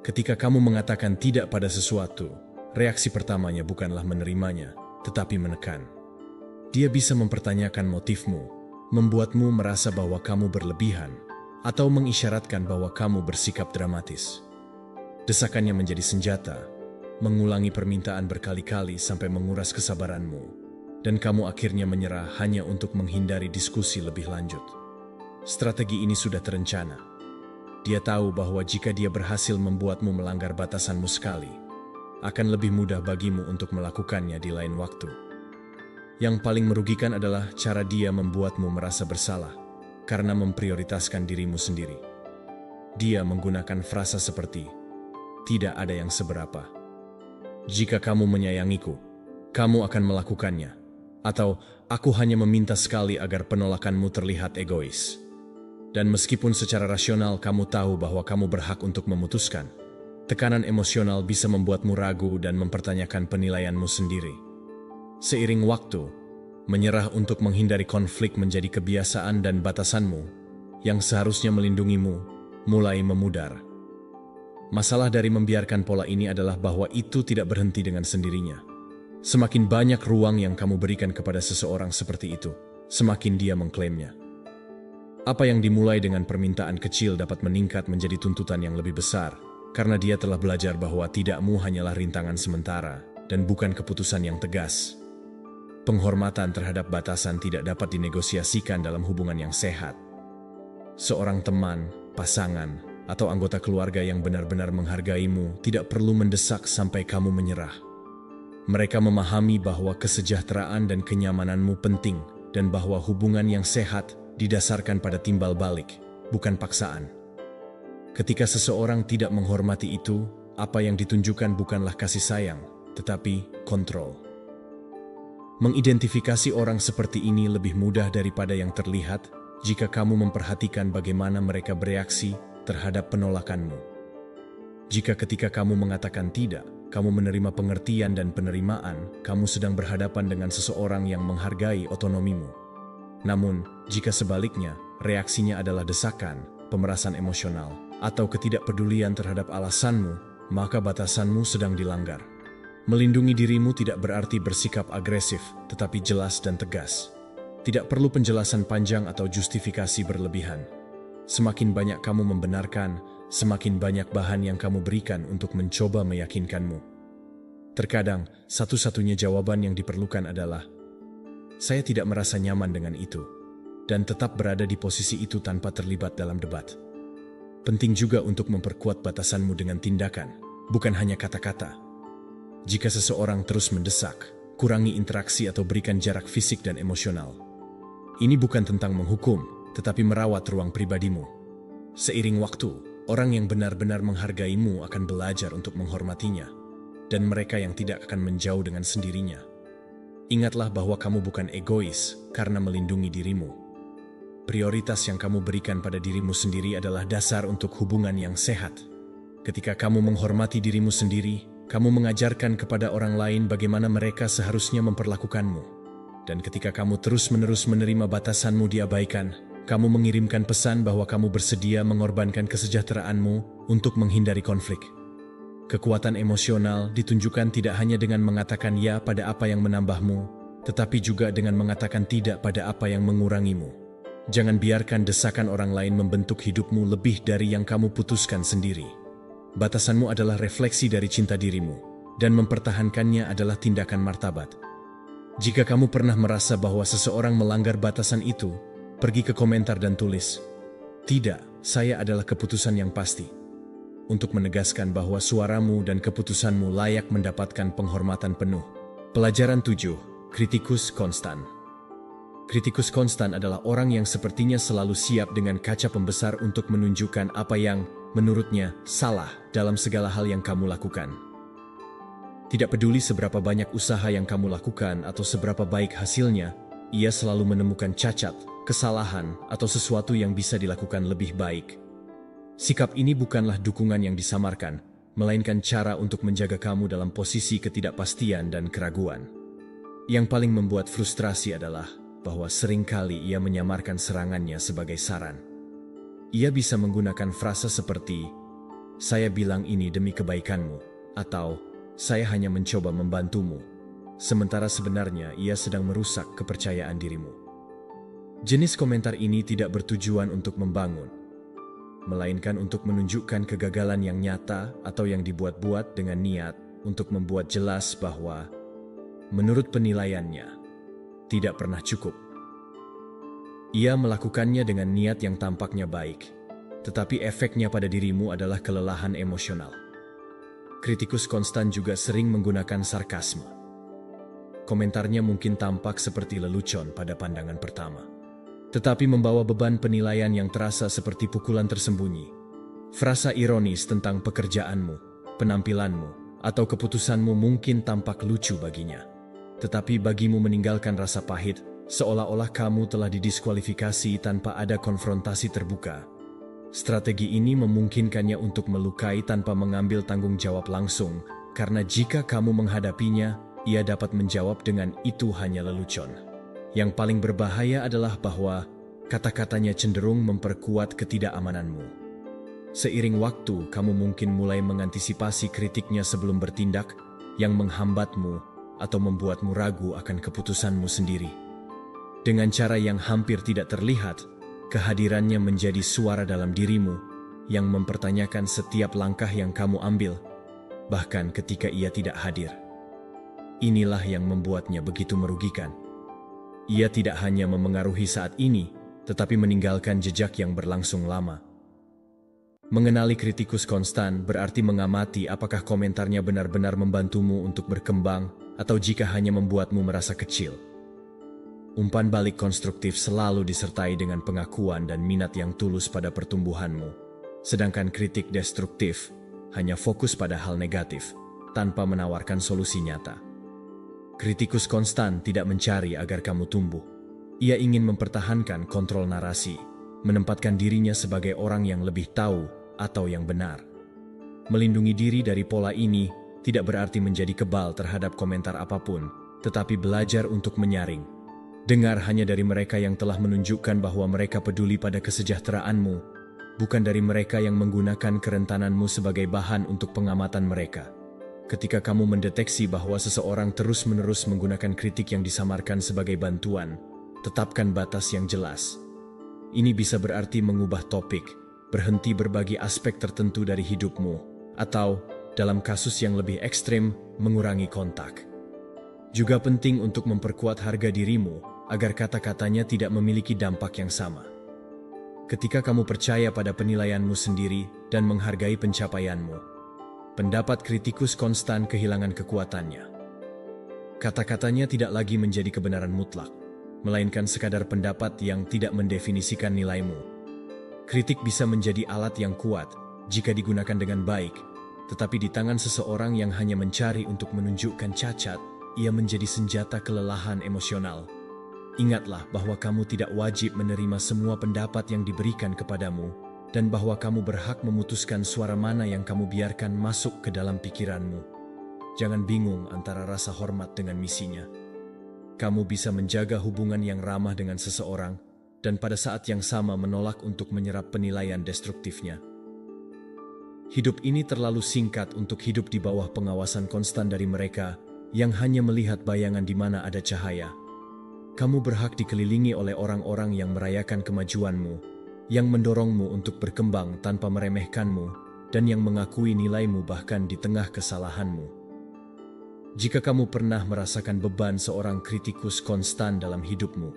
Ketika kamu mengatakan tidak pada sesuatu, reaksi pertamanya bukanlah menerimanya, tetapi menekan. Dia bisa mempertanyakan motifmu, membuatmu merasa bahwa kamu berlebihan, atau mengisyaratkan bahwa kamu bersikap dramatis. Desakannya menjadi senjata, mengulangi permintaan berkali-kali sampai menguras kesabaranmu, dan kamu akhirnya menyerah hanya untuk menghindari diskusi lebih lanjut. Strategi ini sudah terencana. Dia tahu bahwa jika dia berhasil membuatmu melanggar batasanmu sekali, akan lebih mudah bagimu untuk melakukannya di lain waktu. Yang paling merugikan adalah cara dia membuatmu merasa bersalah karena memprioritaskan dirimu sendiri. Dia menggunakan frasa seperti, "Tidak ada yang seberapa. Jika kamu menyayangiku, kamu akan melakukannya." Atau, "Aku hanya meminta sekali agar penolakanmu terlihat egois." Dan meskipun secara rasional kamu tahu bahwa kamu berhak untuk memutuskan, tekanan emosional bisa membuatmu ragu dan mempertanyakan penilaianmu sendiri. Seiring waktu, menyerah untuk menghindari konflik menjadi kebiasaan dan batasanmu, yang seharusnya melindungimu, mulai memudar. Masalah dari membiarkan pola ini adalah bahwa itu tidak berhenti dengan sendirinya. Semakin banyak ruang yang kamu berikan kepada seseorang seperti itu, semakin dia mengklaimnya. Apa yang dimulai dengan permintaan kecil dapat meningkat menjadi tuntutan yang lebih besar, karena dia telah belajar bahwa tidakmu hanyalah rintangan sementara, dan bukan keputusan yang tegas. Penghormatan terhadap batasan tidak dapat dinegosiasikan dalam hubungan yang sehat. Seorang teman, pasangan, atau anggota keluarga yang benar-benar menghargaimu tidak perlu mendesak sampai kamu menyerah. Mereka memahami bahwa kesejahteraan dan kenyamananmu penting dan bahwa hubungan yang sehat didasarkan pada timbal balik, bukan paksaan. Ketika seseorang tidak menghormati itu, apa yang ditunjukkan bukanlah kasih sayang, tetapi kontrol. Mengidentifikasi orang seperti ini lebih mudah daripada yang terlihat jika kamu memperhatikan bagaimana mereka bereaksi terhadap penolakanmu. Jika ketika kamu mengatakan tidak, kamu menerima pengertian dan penerimaan, kamu sedang berhadapan dengan seseorang yang menghargai otonomimu. Namun, jika sebaliknya, reaksinya adalah desakan, pemerasan emosional, atau ketidakpedulian terhadap alasanmu, maka batasanmu sedang dilanggar. Melindungi dirimu tidak berarti bersikap agresif, tetapi jelas dan tegas. Tidak perlu penjelasan panjang atau justifikasi berlebihan. Semakin banyak kamu membenarkan, semakin banyak bahan yang kamu berikan untuk mencoba meyakinkanmu. Terkadang, satu-satunya jawaban yang diperlukan adalah, "Saya tidak merasa nyaman dengan itu," dan tetap berada di posisi itu tanpa terlibat dalam debat. Penting juga untuk memperkuat batasanmu dengan tindakan, bukan hanya kata-kata. Jika seseorang terus mendesak, kurangi interaksi atau berikan jarak fisik dan emosional. Ini bukan tentang menghukum, tetapi merawat ruang pribadimu. Seiring waktu, orang yang benar-benar menghargaimu akan belajar untuk menghormatinya, dan mereka yang tidak akan menjauh dengan sendirinya. Ingatlah bahwa kamu bukan egois karena melindungi dirimu. Prioritas yang kamu berikan pada dirimu sendiri adalah dasar untuk hubungan yang sehat. Ketika kamu menghormati dirimu sendiri, kamu mengajarkan kepada orang lain bagaimana mereka seharusnya memperlakukanmu. Dan ketika kamu terus-menerus menerima batasanmu diabaikan, kamu mengirimkan pesan bahwa kamu bersedia mengorbankan kesejahteraanmu untuk menghindari konflik. Kekuatan emosional ditunjukkan tidak hanya dengan mengatakan ya pada apa yang menambahmu, tetapi juga dengan mengatakan tidak pada apa yang mengurangimu. Jangan biarkan desakan orang lain membentuk hidupmu lebih dari yang kamu putuskan sendiri. Batasanmu adalah refleksi dari cinta dirimu, dan mempertahankannya adalah tindakan martabat. Jika kamu pernah merasa bahwa seseorang melanggar batasan itu, pergi ke komentar dan tulis, "Tidak, saya adalah keputusan yang pasti." Untuk menegaskan bahwa suaramu dan keputusanmu layak mendapatkan penghormatan penuh. Pelajaran 7. Kritikus konstan. Kritikus konstan adalah orang yang sepertinya selalu siap dengan kaca pembesar untuk menunjukkan apa yang, menurutnya, salah dalam segala hal yang kamu lakukan. Tidak peduli seberapa banyak usaha yang kamu lakukan atau seberapa baik hasilnya, ia selalu menemukan cacat, kesalahan, atau sesuatu yang bisa dilakukan lebih baik. Sikap ini bukanlah dukungan yang disamarkan, melainkan cara untuk menjaga kamu dalam posisi ketidakpastian dan keraguan. Yang paling membuat frustrasi adalah bahwa seringkali ia menyamarkan serangannya sebagai saran. Ia bisa menggunakan frasa seperti, "Saya bilang ini demi kebaikanmu," atau "Saya hanya mencoba membantumu," sementara sebenarnya ia sedang merusak kepercayaan dirimu. Jenis komentar ini tidak bertujuan untuk membangun, melainkan untuk menunjukkan kegagalan yang nyata atau yang dibuat-buat dengan niat untuk membuat jelas bahwa, menurut penilaiannya, tidak pernah cukup. Ia melakukannya dengan niat yang tampaknya baik, tetapi efeknya pada dirimu adalah kelelahan emosional. Kritikus konstan juga sering menggunakan sarkasme. Komentarnya mungkin tampak seperti lelucon pada pandangan pertama, tetapi membawa beban penilaian yang terasa seperti pukulan tersembunyi. Frasa ironis tentang pekerjaanmu, penampilanmu, atau keputusanmu mungkin tampak lucu baginya, tetapi bagimu meninggalkan rasa pahit, seolah-olah kamu telah didiskualifikasi tanpa ada konfrontasi terbuka. Strategi ini memungkinkannya untuk melukai tanpa mengambil tanggung jawab langsung, karena jika kamu menghadapinya, ia dapat menjawab dengan "itu hanya lelucon." Yang paling berbahaya adalah bahwa kata-katanya cenderung memperkuat ketidakamananmu. Seiring waktu, kamu mungkin mulai mengantisipasi kritiknya sebelum bertindak, yang menghambatmu atau membuatmu ragu akan keputusanmu sendiri. Dengan cara yang hampir tidak terlihat, kehadirannya menjadi suara dalam dirimu yang mempertanyakan setiap langkah yang kamu ambil, bahkan ketika ia tidak hadir. Inilah yang membuatnya begitu merugikan. Ia tidak hanya memengaruhi saat ini, tetapi meninggalkan jejak yang berlangsung lama. Mengenali kritikus konstan berarti mengamati apakah komentarnya benar-benar membantumu untuk berkembang atau jika hanya membuatmu merasa kecil. Umpan balik konstruktif selalu disertai dengan pengakuan dan minat yang tulus pada pertumbuhanmu, sedangkan kritik destruktif hanya fokus pada hal negatif tanpa menawarkan solusi nyata. Kritikus konstan tidak mencari agar kamu tumbuh. Ia ingin mempertahankan kontrol narasi, menempatkan dirinya sebagai orang yang lebih tahu atau yang benar. Melindungi diri dari pola ini tidak berarti menjadi kebal terhadap komentar apapun, tetapi belajar untuk menyaring. Dengar hanya dari mereka yang telah menunjukkan bahwa mereka peduli pada kesejahteraanmu, bukan dari mereka yang menggunakan kerentananmu sebagai bahan untuk pengamatan mereka. Ketika kamu mendeteksi bahwa seseorang terus-menerus menggunakan kritik yang disamarkan sebagai bantuan, tetapkan batas yang jelas. Ini bisa berarti mengubah topik, berhenti berbagi aspek tertentu dari hidupmu, atau, dalam kasus yang lebih ekstrim, mengurangi kontak. Juga penting untuk memperkuat harga dirimu, agar kata-katanya tidak memiliki dampak yang sama. Ketika kamu percaya pada penilaianmu sendiri dan menghargai pencapaianmu, pendapat kritikus konstan kehilangan kekuatannya. Kata-katanya tidak lagi menjadi kebenaran mutlak, melainkan sekadar pendapat yang tidak mendefinisikan nilaimu. Kritik bisa menjadi alat yang kuat jika digunakan dengan baik, tetapi di tangan seseorang yang hanya mencari untuk menunjukkan cacat, ia menjadi senjata kelelahan emosional. Ingatlah bahwa kamu tidak wajib menerima semua pendapat yang diberikan kepadamu, dan bahwa kamu berhak memutuskan suara mana yang kamu biarkan masuk ke dalam pikiranmu. Jangan bingung antara rasa hormat dengan misinya. Kamu bisa menjaga hubungan yang ramah dengan seseorang, dan pada saat yang sama menolak untuk menyerap penilaian destruktifnya. Hidup ini terlalu singkat untuk hidup di bawah pengawasan konstan dari mereka yang hanya melihat bayangan di mana ada cahaya. Kamu berhak dikelilingi oleh orang-orang yang merayakan kemajuanmu, yang mendorongmu untuk berkembang tanpa meremehkanmu, dan yang mengakui nilaimu bahkan di tengah kesalahanmu. Jika kamu pernah merasakan beban seorang kritikus konstan dalam hidupmu,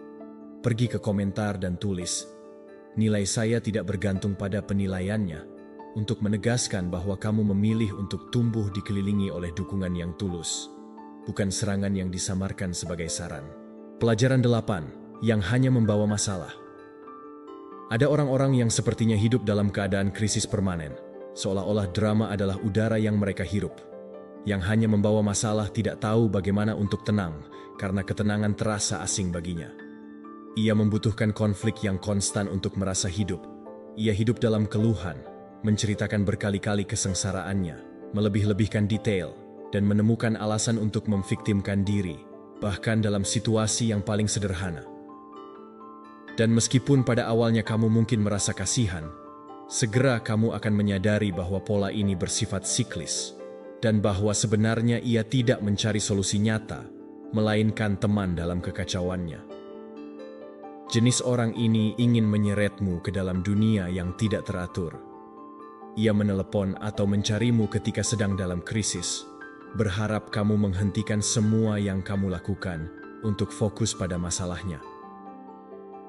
pergi ke komentar dan tulis, "Nilai saya tidak bergantung pada penilaiannya," untuk menegaskan bahwa kamu memilih untuk tumbuh dikelilingi oleh dukungan yang tulus, bukan serangan yang disamarkan sebagai saran. Pelajaran 8, yang hanya membawa masalah. Ada orang-orang yang sepertinya hidup dalam keadaan krisis permanen, seolah-olah drama adalah udara yang mereka hirup. Yang hanya membawa masalah tidak tahu bagaimana untuk tenang, karena ketenangan terasa asing baginya. Ia membutuhkan konflik yang konstan untuk merasa hidup. Ia hidup dalam keluhan, menceritakan berkali-kali kesengsaraannya, melebih-lebihkan detail, dan menemukan alasan untuk memviktimkan diri, bahkan dalam situasi yang paling sederhana. Dan meskipun pada awalnya kamu mungkin merasa kasihan, segera kamu akan menyadari bahwa pola ini bersifat siklis, dan bahwa sebenarnya ia tidak mencari solusi nyata, melainkan teman dalam kekacauannya. Jenis orang ini ingin menyeretmu ke dalam dunia yang tidak teratur. Ia menelepon atau mencarimu ketika sedang dalam krisis, berharap kamu menghentikan semua yang kamu lakukan untuk fokus pada masalahnya.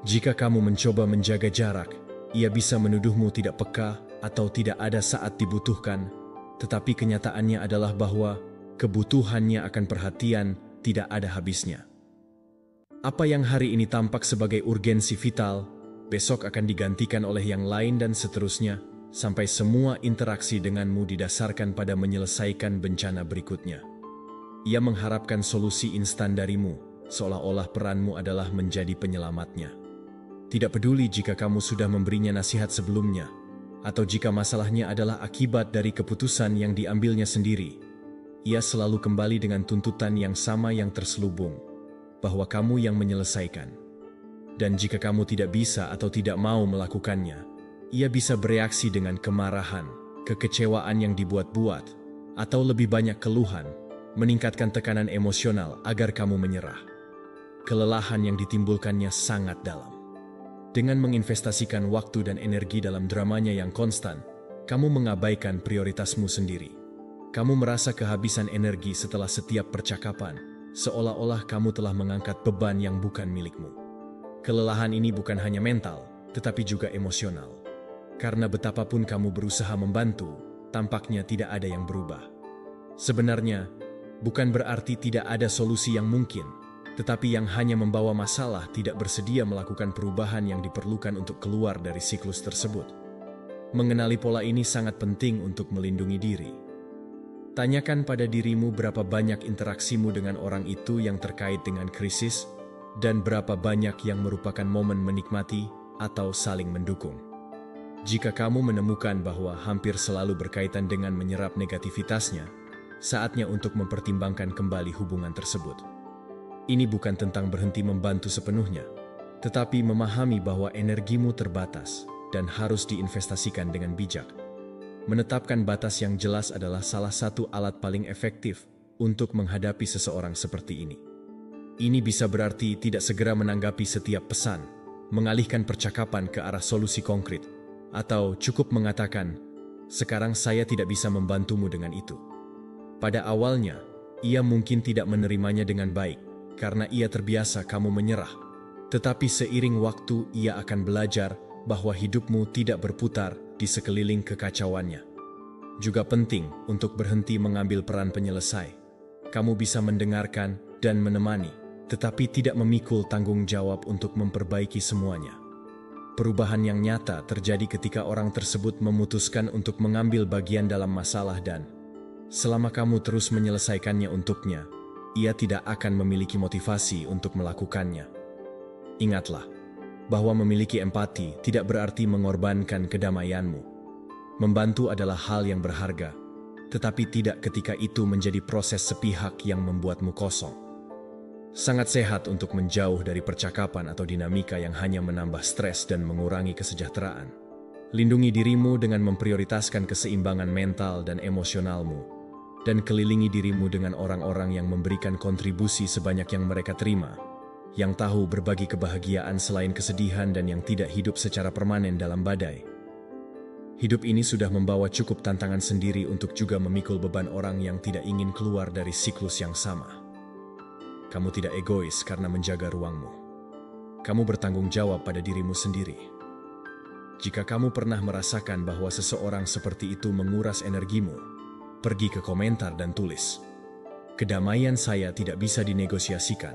Jika kamu mencoba menjaga jarak, ia bisa menuduhmu tidak peka atau tidak ada saat dibutuhkan, tetapi kenyataannya adalah bahwa kebutuhannya akan perhatian tidak ada habisnya. Apa yang hari ini tampak sebagai urgensi vital, besok akan digantikan oleh yang lain dan seterusnya, sampai semua interaksi denganmu didasarkan pada menyelesaikan bencana berikutnya. Ia mengharapkan solusi instan darimu, seolah-olah peranmu adalah menjadi penyelamatnya. Tidak peduli jika kamu sudah memberinya nasihat sebelumnya, atau jika masalahnya adalah akibat dari keputusan yang diambilnya sendiri, ia selalu kembali dengan tuntutan yang sama yang terselubung, bahwa kamu yang menyelesaikan. Dan jika kamu tidak bisa atau tidak mau melakukannya, ia bisa bereaksi dengan kemarahan, kekecewaan yang dibuat-buat, atau lebih banyak keluhan, meningkatkan tekanan emosional agar kamu menyerah. Kelelahan yang ditimbulkannya sangat dalam. Dengan menginvestasikan waktu dan energi dalam dramanya yang konstan, kamu mengabaikan prioritasmu sendiri. Kamu merasa kehabisan energi setelah setiap percakapan, seolah-olah kamu telah mengangkat beban yang bukan milikmu. Kelelahan ini bukan hanya mental, tetapi juga emosional. Karena betapapun kamu berusaha membantu, tampaknya tidak ada yang berubah. Sebenarnya, bukan berarti tidak ada solusi yang mungkin, tetapi yang hanya membawa masalah tidak bersedia melakukan perubahan yang diperlukan untuk keluar dari siklus tersebut. Mengenali pola ini sangat penting untuk melindungi diri. Tanyakan pada dirimu berapa banyak interaksimu dengan orang itu yang terkait dengan krisis, dan berapa banyak yang merupakan momen menikmati atau saling mendukung. Jika kamu menemukan bahwa hampir selalu berkaitan dengan menyerap negativitasnya, saatnya untuk mempertimbangkan kembali hubungan tersebut. Ini bukan tentang berhenti membantu sepenuhnya, tetapi memahami bahwa energimu terbatas dan harus diinvestasikan dengan bijak. Menetapkan batas yang jelas adalah salah satu alat paling efektif untuk menghadapi seseorang seperti ini. Ini bisa berarti tidak segera menanggapi setiap pesan, mengalihkan percakapan ke arah solusi konkret, atau cukup mengatakan, "Sekarang saya tidak bisa membantumu dengan itu." Pada awalnya, ia mungkin tidak menerimanya dengan baik, karena ia terbiasa kamu menyerah. Tetapi seiring waktu ia akan belajar bahwa hidupmu tidak berputar di sekeliling kekacauannya. Juga penting untuk berhenti mengambil peran penyelesai. Kamu bisa mendengarkan dan menemani, tetapi tidak memikul tanggung jawab untuk memperbaiki semuanya. Perubahan yang nyata terjadi ketika orang tersebut memutuskan untuk mengambil bagian dalam masalah dan, selama kamu terus menyelesaikannya untuknya, ia tidak akan memiliki motivasi untuk melakukannya. Ingatlah, bahwa memiliki empati tidak berarti mengorbankan kedamaianmu. Membantu adalah hal yang berharga, tetapi tidak ketika itu menjadi proses sepihak yang membuatmu kosong. Sangat sehat untuk menjauh dari percakapan atau dinamika yang hanya menambah stres dan mengurangi kesejahteraan. Lindungi dirimu dengan memprioritaskan keseimbangan mental dan emosionalmu, dan kelilingi dirimu dengan orang-orang yang memberikan kontribusi sebanyak yang mereka terima, yang tahu berbagi kebahagiaan selain kesedihan dan yang tidak hidup secara permanen dalam badai. Hidup ini sudah membawa cukup tantangan sendiri untuk juga memikul beban orang yang tidak ingin keluar dari siklus yang sama. Kamu tidak egois karena menjaga ruangmu. Kamu bertanggung jawab pada dirimu sendiri. Jika kamu pernah merasakan bahwa seseorang seperti itu menguras energimu, pergi ke komentar dan tulis, "Kedamaian saya tidak bisa dinegosiasikan,"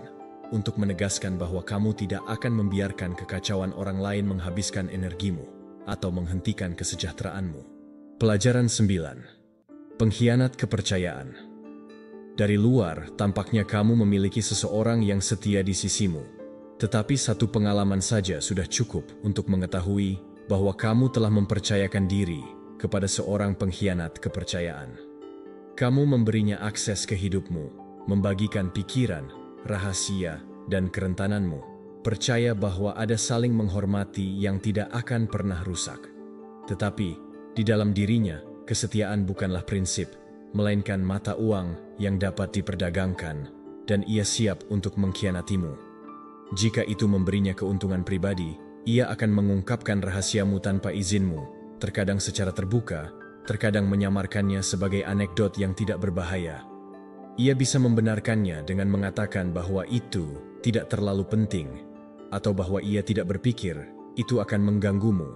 untuk menegaskan bahwa kamu tidak akan membiarkan kekacauan orang lain menghabiskan energimu atau menghentikan kesejahteraanmu. Pelajaran 9. Pengkhianat kepercayaan. Dari luar, tampaknya kamu memiliki seseorang yang setia di sisimu, tetapi satu pengalaman saja sudah cukup untuk mengetahui bahwa kamu telah mempercayakan diri kepada seorang pengkhianat kepercayaan. Kamu memberinya akses ke hidupmu, membagikan pikiran, rahasia, dan kerentananmu. Percaya bahwa ada saling menghormati yang tidak akan pernah rusak. Tetapi, di dalam dirinya, kesetiaan bukanlah prinsip, melainkan mata uang yang dapat diperdagangkan, dan ia siap untuk mengkhianatimu. Jika itu memberinya keuntungan pribadi, ia akan mengungkapkan rahasiamu tanpa izinmu, terkadang secara terbuka, terkadang menyamarkannya sebagai anekdot yang tidak berbahaya. Ia bisa membenarkannya dengan mengatakan bahwa itu tidak terlalu penting, atau bahwa ia tidak berpikir itu akan mengganggumu.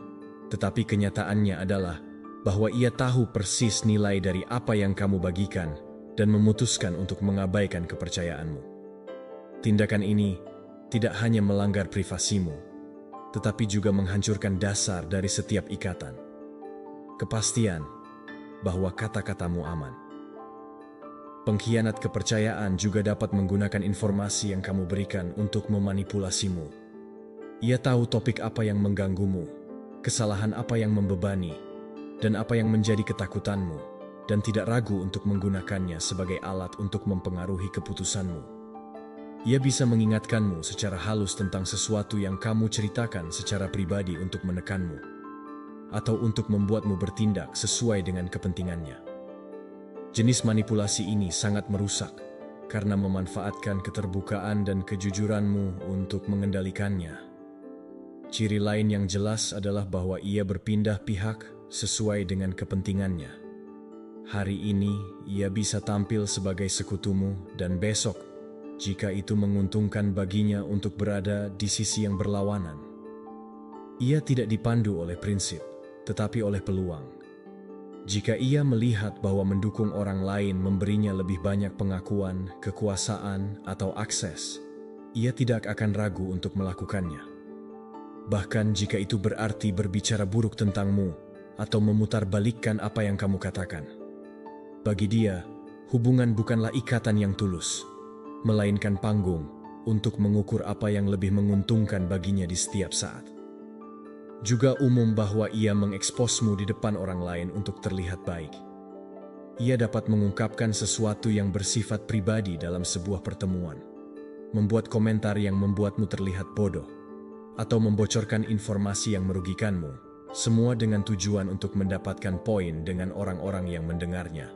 Tetapi kenyataannya adalah bahwa ia tahu persis nilai dari apa yang kamu bagikan dan memutuskan untuk mengabaikan kepercayaanmu. Tindakan ini tidak hanya melanggar privasimu, tetapi juga menghancurkan dasar dari setiap ikatan. Kepastian bahwa kata-katamu aman. Pengkhianat kepercayaan juga dapat menggunakan informasi yang kamu berikan untuk memanipulasimu. Ia tahu topik apa yang mengganggumu, kesalahan apa yang membebani, dan apa yang menjadi ketakutanmu, dan tidak ragu untuk menggunakannya sebagai alat untuk mempengaruhi keputusanmu. Ia bisa mengingatkanmu secara halus tentang sesuatu yang kamu ceritakan secara pribadi untuk menekanmu, atau untuk membuatmu bertindak sesuai dengan kepentingannya. Jenis manipulasi ini sangat merusak, karena memanfaatkan keterbukaan dan kejujuranmu untuk mengendalikannya. Ciri lain yang jelas adalah bahwa ia berpindah pihak sesuai dengan kepentingannya. Hari ini, ia bisa tampil sebagai sekutumu, dan besok, jika itu menguntungkan baginya untuk berada di sisi yang berlawanan. Ia tidak dipandu oleh prinsip, tetapi oleh peluang. Jika ia melihat bahwa mendukung orang lain memberinya lebih banyak pengakuan, kekuasaan, atau akses, ia tidak akan ragu untuk melakukannya. Bahkan jika itu berarti berbicara buruk tentangmu, atau memutarbalikkan apa yang kamu katakan. Bagi dia, hubungan bukanlah ikatan yang tulus, melainkan panggung untuk mengukur apa yang lebih menguntungkan baginya di setiap saat. Juga umum bahwa ia mengeksposmu di depan orang lain untuk terlihat baik. Ia dapat mengungkapkan sesuatu yang bersifat pribadi dalam sebuah pertemuan, membuat komentar yang membuatmu terlihat bodoh, atau membocorkan informasi yang merugikanmu, semua dengan tujuan untuk mendapatkan poin dengan orang-orang yang mendengarnya.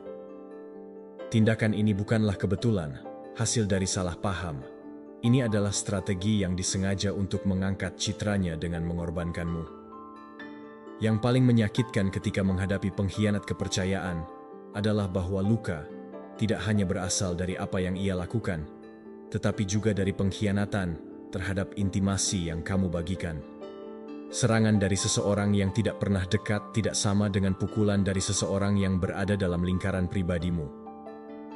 Tindakan ini bukanlah kebetulan, hasil dari salah paham. Ini adalah strategi yang disengaja untuk mengangkat citranya dengan mengorbankanmu. Yang paling menyakitkan ketika menghadapi pengkhianat kepercayaan adalah bahwa luka tidak hanya berasal dari apa yang ia lakukan, tetapi juga dari pengkhianatan terhadap intimasi yang kamu bagikan. Serangan dari seseorang yang tidak pernah dekat tidak sama dengan pukulan dari seseorang yang berada dalam lingkaran pribadimu.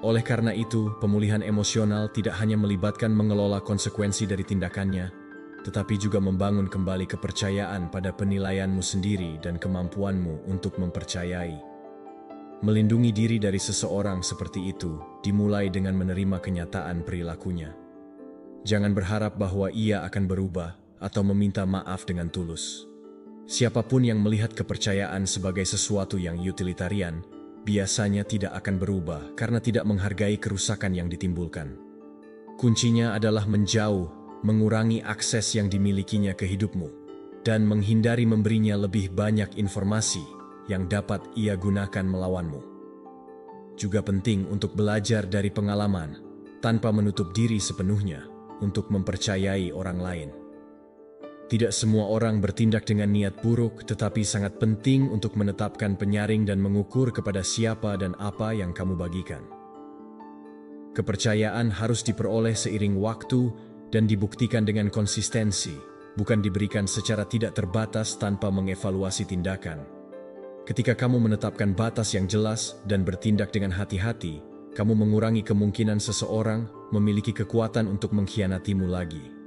Oleh karena itu, pemulihan emosional tidak hanya melibatkan mengelola konsekuensi dari tindakannya, tetapi juga membangun kembali kepercayaan pada penilaianmu sendiri dan kemampuanmu untuk mempercayai. Melindungi diri dari seseorang seperti itu dimulai dengan menerima kenyataan perilakunya. Jangan berharap bahwa ia akan berubah atau meminta maaf dengan tulus. Siapapun yang melihat kepercayaan sebagai sesuatu yang utilitarian, biasanya tidak akan berubah karena tidak menghargai kerusakan yang ditimbulkan. Kuncinya adalah menjauh, mengurangi akses yang dimilikinya ke hidupmu, dan menghindari memberinya lebih banyak informasi yang dapat ia gunakan melawanmu. Juga penting untuk belajar dari pengalaman, tanpa menutup diri sepenuhnya untuk mempercayai orang lain. Tidak semua orang bertindak dengan niat buruk, tetapi sangat penting untuk menetapkan penyaring dan mengukur kepada siapa dan apa yang kamu bagikan. Kepercayaan harus diperoleh seiring waktu dan dibuktikan dengan konsistensi, bukan diberikan secara tidak terbatas tanpa mengevaluasi tindakan. Ketika kamu menetapkan batas yang jelas dan bertindak dengan hati-hati, kamu mengurangi kemungkinan seseorang memiliki kekuatan untuk mengkhianatimu lagi.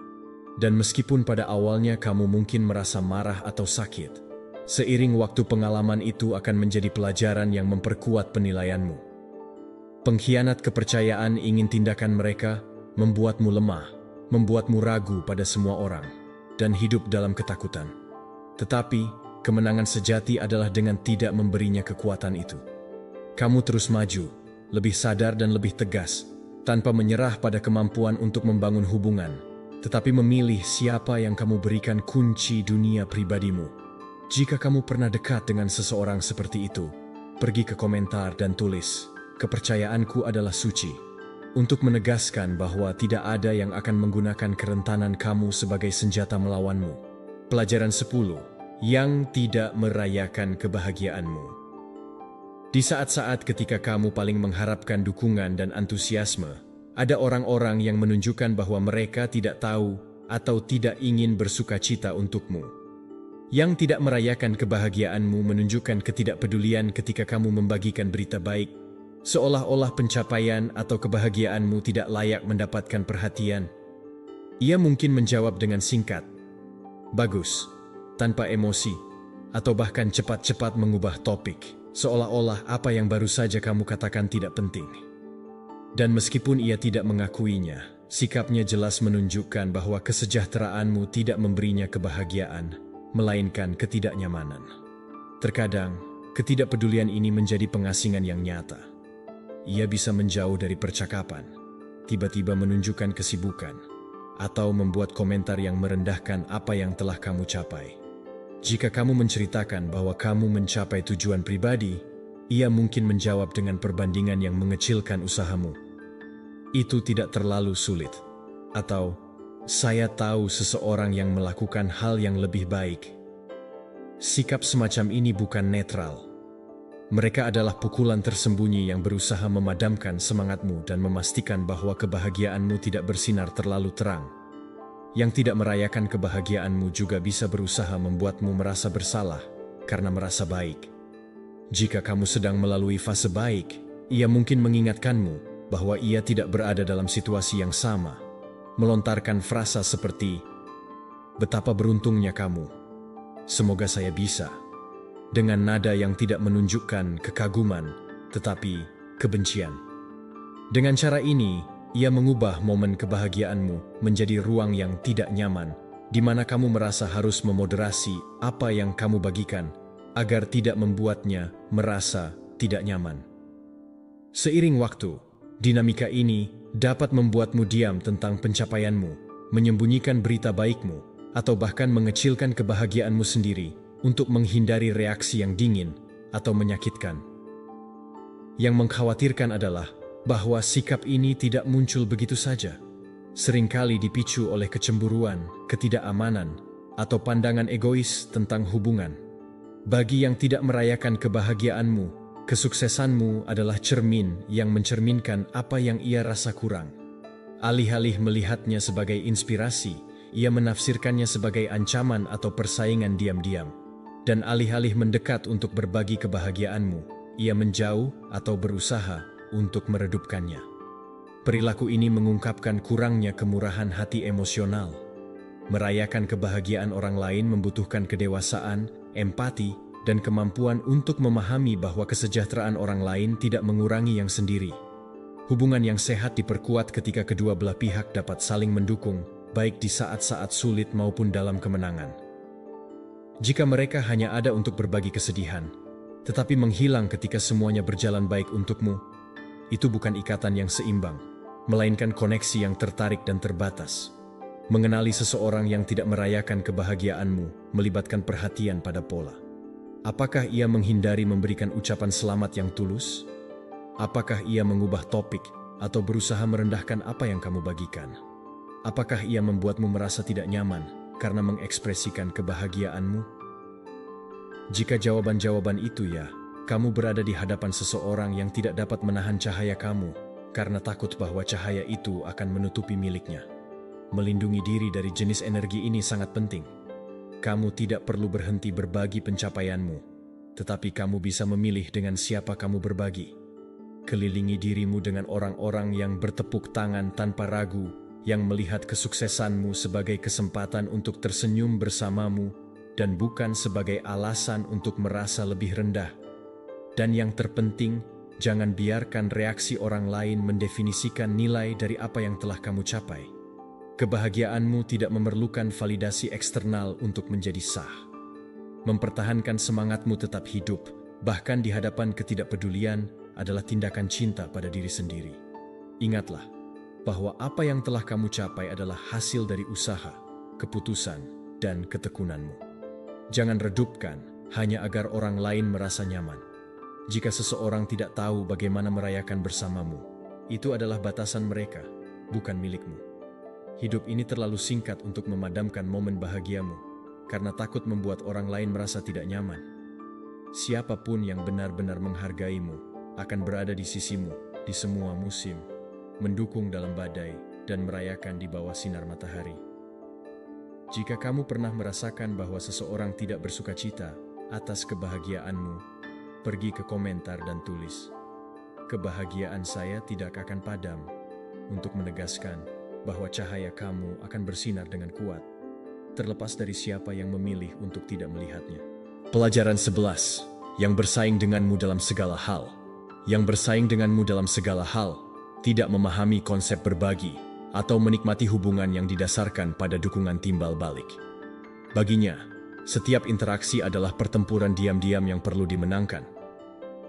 Dan meskipun pada awalnya kamu mungkin merasa marah atau sakit, seiring waktu pengalaman itu akan menjadi pelajaran yang memperkuat penilaianmu. Pengkhianat kepercayaan ingin tindakan mereka membuatmu lemah, membuatmu ragu pada semua orang, dan hidup dalam ketakutan. Tetapi, Kemenangan sejati adalah dengan tidak memberinya kekuatan itu. Kamu terus maju, lebih sadar dan lebih tegas, tanpa menyerah pada kemampuan untuk membangun hubungan, tetapi memilih siapa yang kamu berikan kunci dunia pribadimu. Jika kamu pernah dekat dengan seseorang seperti itu, pergi ke komentar dan tulis, "Kepercayaanku adalah suci," untuk menegaskan bahwa tidak ada yang akan menggunakan kerentanan kamu sebagai senjata melawanmu. Pelajaran 10. Yang tidak merayakan kebahagiaanmu. Di saat-saat ketika kamu paling mengharapkan dukungan dan antusiasme, ada orang-orang yang menunjukkan bahwa mereka tidak tahu atau tidak ingin bersukacita untukmu. Yang tidak merayakan kebahagiaanmu menunjukkan ketidakpedulian ketika kamu membagikan berita baik, seolah-olah pencapaian atau kebahagiaanmu tidak layak mendapatkan perhatian. Ia mungkin menjawab dengan singkat, "Bagus," tanpa emosi, atau bahkan cepat-cepat mengubah topik, seolah-olah apa yang baru saja kamu katakan tidak penting. Dan meskipun ia tidak mengakuinya, sikapnya jelas menunjukkan bahwa kesejahteraanmu tidak memberinya kebahagiaan, melainkan ketidaknyamanan. Terkadang, ketidakpedulian ini menjadi pengasingan yang nyata. Ia bisa menjauh dari percakapan, tiba-tiba menunjukkan kesibukan, atau membuat komentar yang merendahkan apa yang telah kamu capai. Jika kamu menceritakan bahwa kamu mencapai tujuan pribadi, ia mungkin menjawab dengan perbandingan yang mengecilkan usahamu. "Itu tidak terlalu sulit," atau "Saya tahu seseorang yang melakukan hal yang lebih baik." Sikap semacam ini bukan netral. Mereka adalah pukulan tersembunyi yang berusaha memadamkan semangatmu dan memastikan bahwa kebahagiaanmu tidak bersinar terlalu terang. Yang tidak merayakan kebahagiaanmu juga bisa berusaha membuatmu merasa bersalah karena merasa baik. Jika kamu sedang melalui fase baik, ia mungkin mengingatkanmu bahwa ia tidak berada dalam situasi yang sama, melontarkan frasa seperti, "Betapa beruntungnya kamu. Semoga saya bisa," dengan nada yang tidak menunjukkan kekaguman, tetapi kebencian. Dengan cara ini, ia mengubah momen kebahagiaanmu menjadi ruang yang tidak nyaman, di mana kamu merasa harus memoderasi apa yang kamu bagikan, agar tidak membuatnya merasa tidak nyaman. Seiring waktu, dinamika ini dapat membuatmu diam tentang pencapaianmu, menyembunyikan berita baikmu, atau bahkan mengecilkan kebahagiaanmu sendiri, untuk menghindari reaksi yang dingin atau menyakitkan. Yang mengkhawatirkan adalah bahwa sikap ini tidak muncul begitu saja. Seringkali dipicu oleh kecemburuan, ketidakamanan, atau pandangan egois tentang hubungan. Bagi yang tidak merayakan kebahagiaanmu, kesuksesanmu adalah cermin yang mencerminkan apa yang ia rasa kurang. Alih-alih melihatnya sebagai inspirasi, ia menafsirkannya sebagai ancaman atau persaingan diam-diam. Dan alih-alih mendekat untuk berbagi kebahagiaanmu, ia menjauh atau berusaha untuk meredupkannya. Perilaku ini mengungkapkan kurangnya kemurahan hati emosional. Merayakan kebahagiaan orang lain membutuhkan kedewasaan, empati, dan kemampuan untuk memahami bahwa kesejahteraan orang lain tidak mengurangi yang sendiri. Hubungan yang sehat diperkuat ketika kedua belah pihak dapat saling mendukung, baik di saat-saat sulit maupun dalam kemenangan. Jika mereka hanya ada untuk berbagi kesedihan, tetapi menghilang ketika semuanya berjalan baik untukmu, itu bukan ikatan yang seimbang, melainkan koneksi yang tertarik dan terbatas. Mengenali seseorang yang tidak merayakan kebahagiaanmu melibatkan perhatian pada pola. Apakah ia menghindari memberikan ucapan selamat yang tulus? Apakah ia mengubah topik atau berusaha merendahkan apa yang kamu bagikan? Apakah ia membuatmu merasa tidak nyaman karena mengekspresikan kebahagiaanmu? Jika jawaban-jawaban itu ya, kamu berada di hadapan seseorang yang tidak dapat menahan cahaya kamu karena takut bahwa cahaya itu akan menutupi miliknya. Melindungi diri dari jenis energi ini sangat penting. Kamu tidak perlu berhenti berbagi pencapaianmu, tetapi kamu bisa memilih dengan siapa kamu berbagi. Kelilingi dirimu dengan orang-orang yang bertepuk tangan tanpa ragu, yang melihat kesuksesanmu sebagai kesempatan untuk tersenyum bersamamu dan bukan sebagai alasan untuk merasa lebih rendah. Dan yang terpenting, jangan biarkan reaksi orang lain mendefinisikan nilai dari apa yang telah kamu capai. Kebahagiaanmu tidak memerlukan validasi eksternal untuk menjadi sah. Mempertahankan semangatmu tetap hidup, bahkan di hadapan ketidakpedulian, adalah tindakan cinta pada diri sendiri. Ingatlah bahwa apa yang telah kamu capai adalah hasil dari usaha, keputusan, dan ketekunanmu. Jangan redupkan hanya agar orang lain merasa nyaman. Jika seseorang tidak tahu bagaimana merayakan bersamamu, itu adalah batasan mereka, bukan milikmu. Hidup ini terlalu singkat untuk memadamkan momen bahagiamu, karena takut membuat orang lain merasa tidak nyaman. Siapapun yang benar-benar menghargaimu akan berada di sisimu di semua musim, mendukung dalam badai, dan merayakan di bawah sinar matahari. Jika kamu pernah merasakan bahwa seseorang tidak bersukacita atas kebahagiaanmu, pergi ke komentar dan tulis, "Kebahagiaan saya tidak akan padam," untuk menegaskan bahwa cahaya kamu akan bersinar dengan kuat, terlepas dari siapa yang memilih untuk tidak melihatnya. Pelajaran 11. Yang bersaing denganmu dalam segala hal. Yang bersaing denganmu dalam segala hal tidak memahami konsep berbagi atau menikmati hubungan yang didasarkan pada dukungan timbal balik. Baginya, setiap interaksi adalah pertempuran diam-diam yang perlu dimenangkan.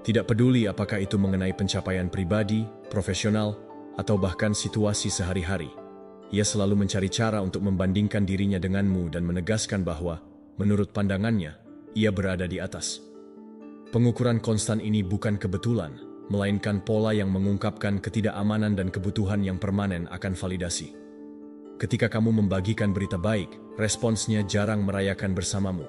Tidak peduli apakah itu mengenai pencapaian pribadi, profesional, atau bahkan situasi sehari-hari. Ia selalu mencari cara untuk membandingkan dirinya denganmu dan menegaskan bahwa, menurut pandangannya, ia berada di atas. Pengukuran konstan ini bukan kebetulan, melainkan pola yang mengungkapkan ketidakamanan dan kebutuhan yang permanen akan validasi. Ketika kamu membagikan berita baik, responsnya jarang merayakan bersamamu.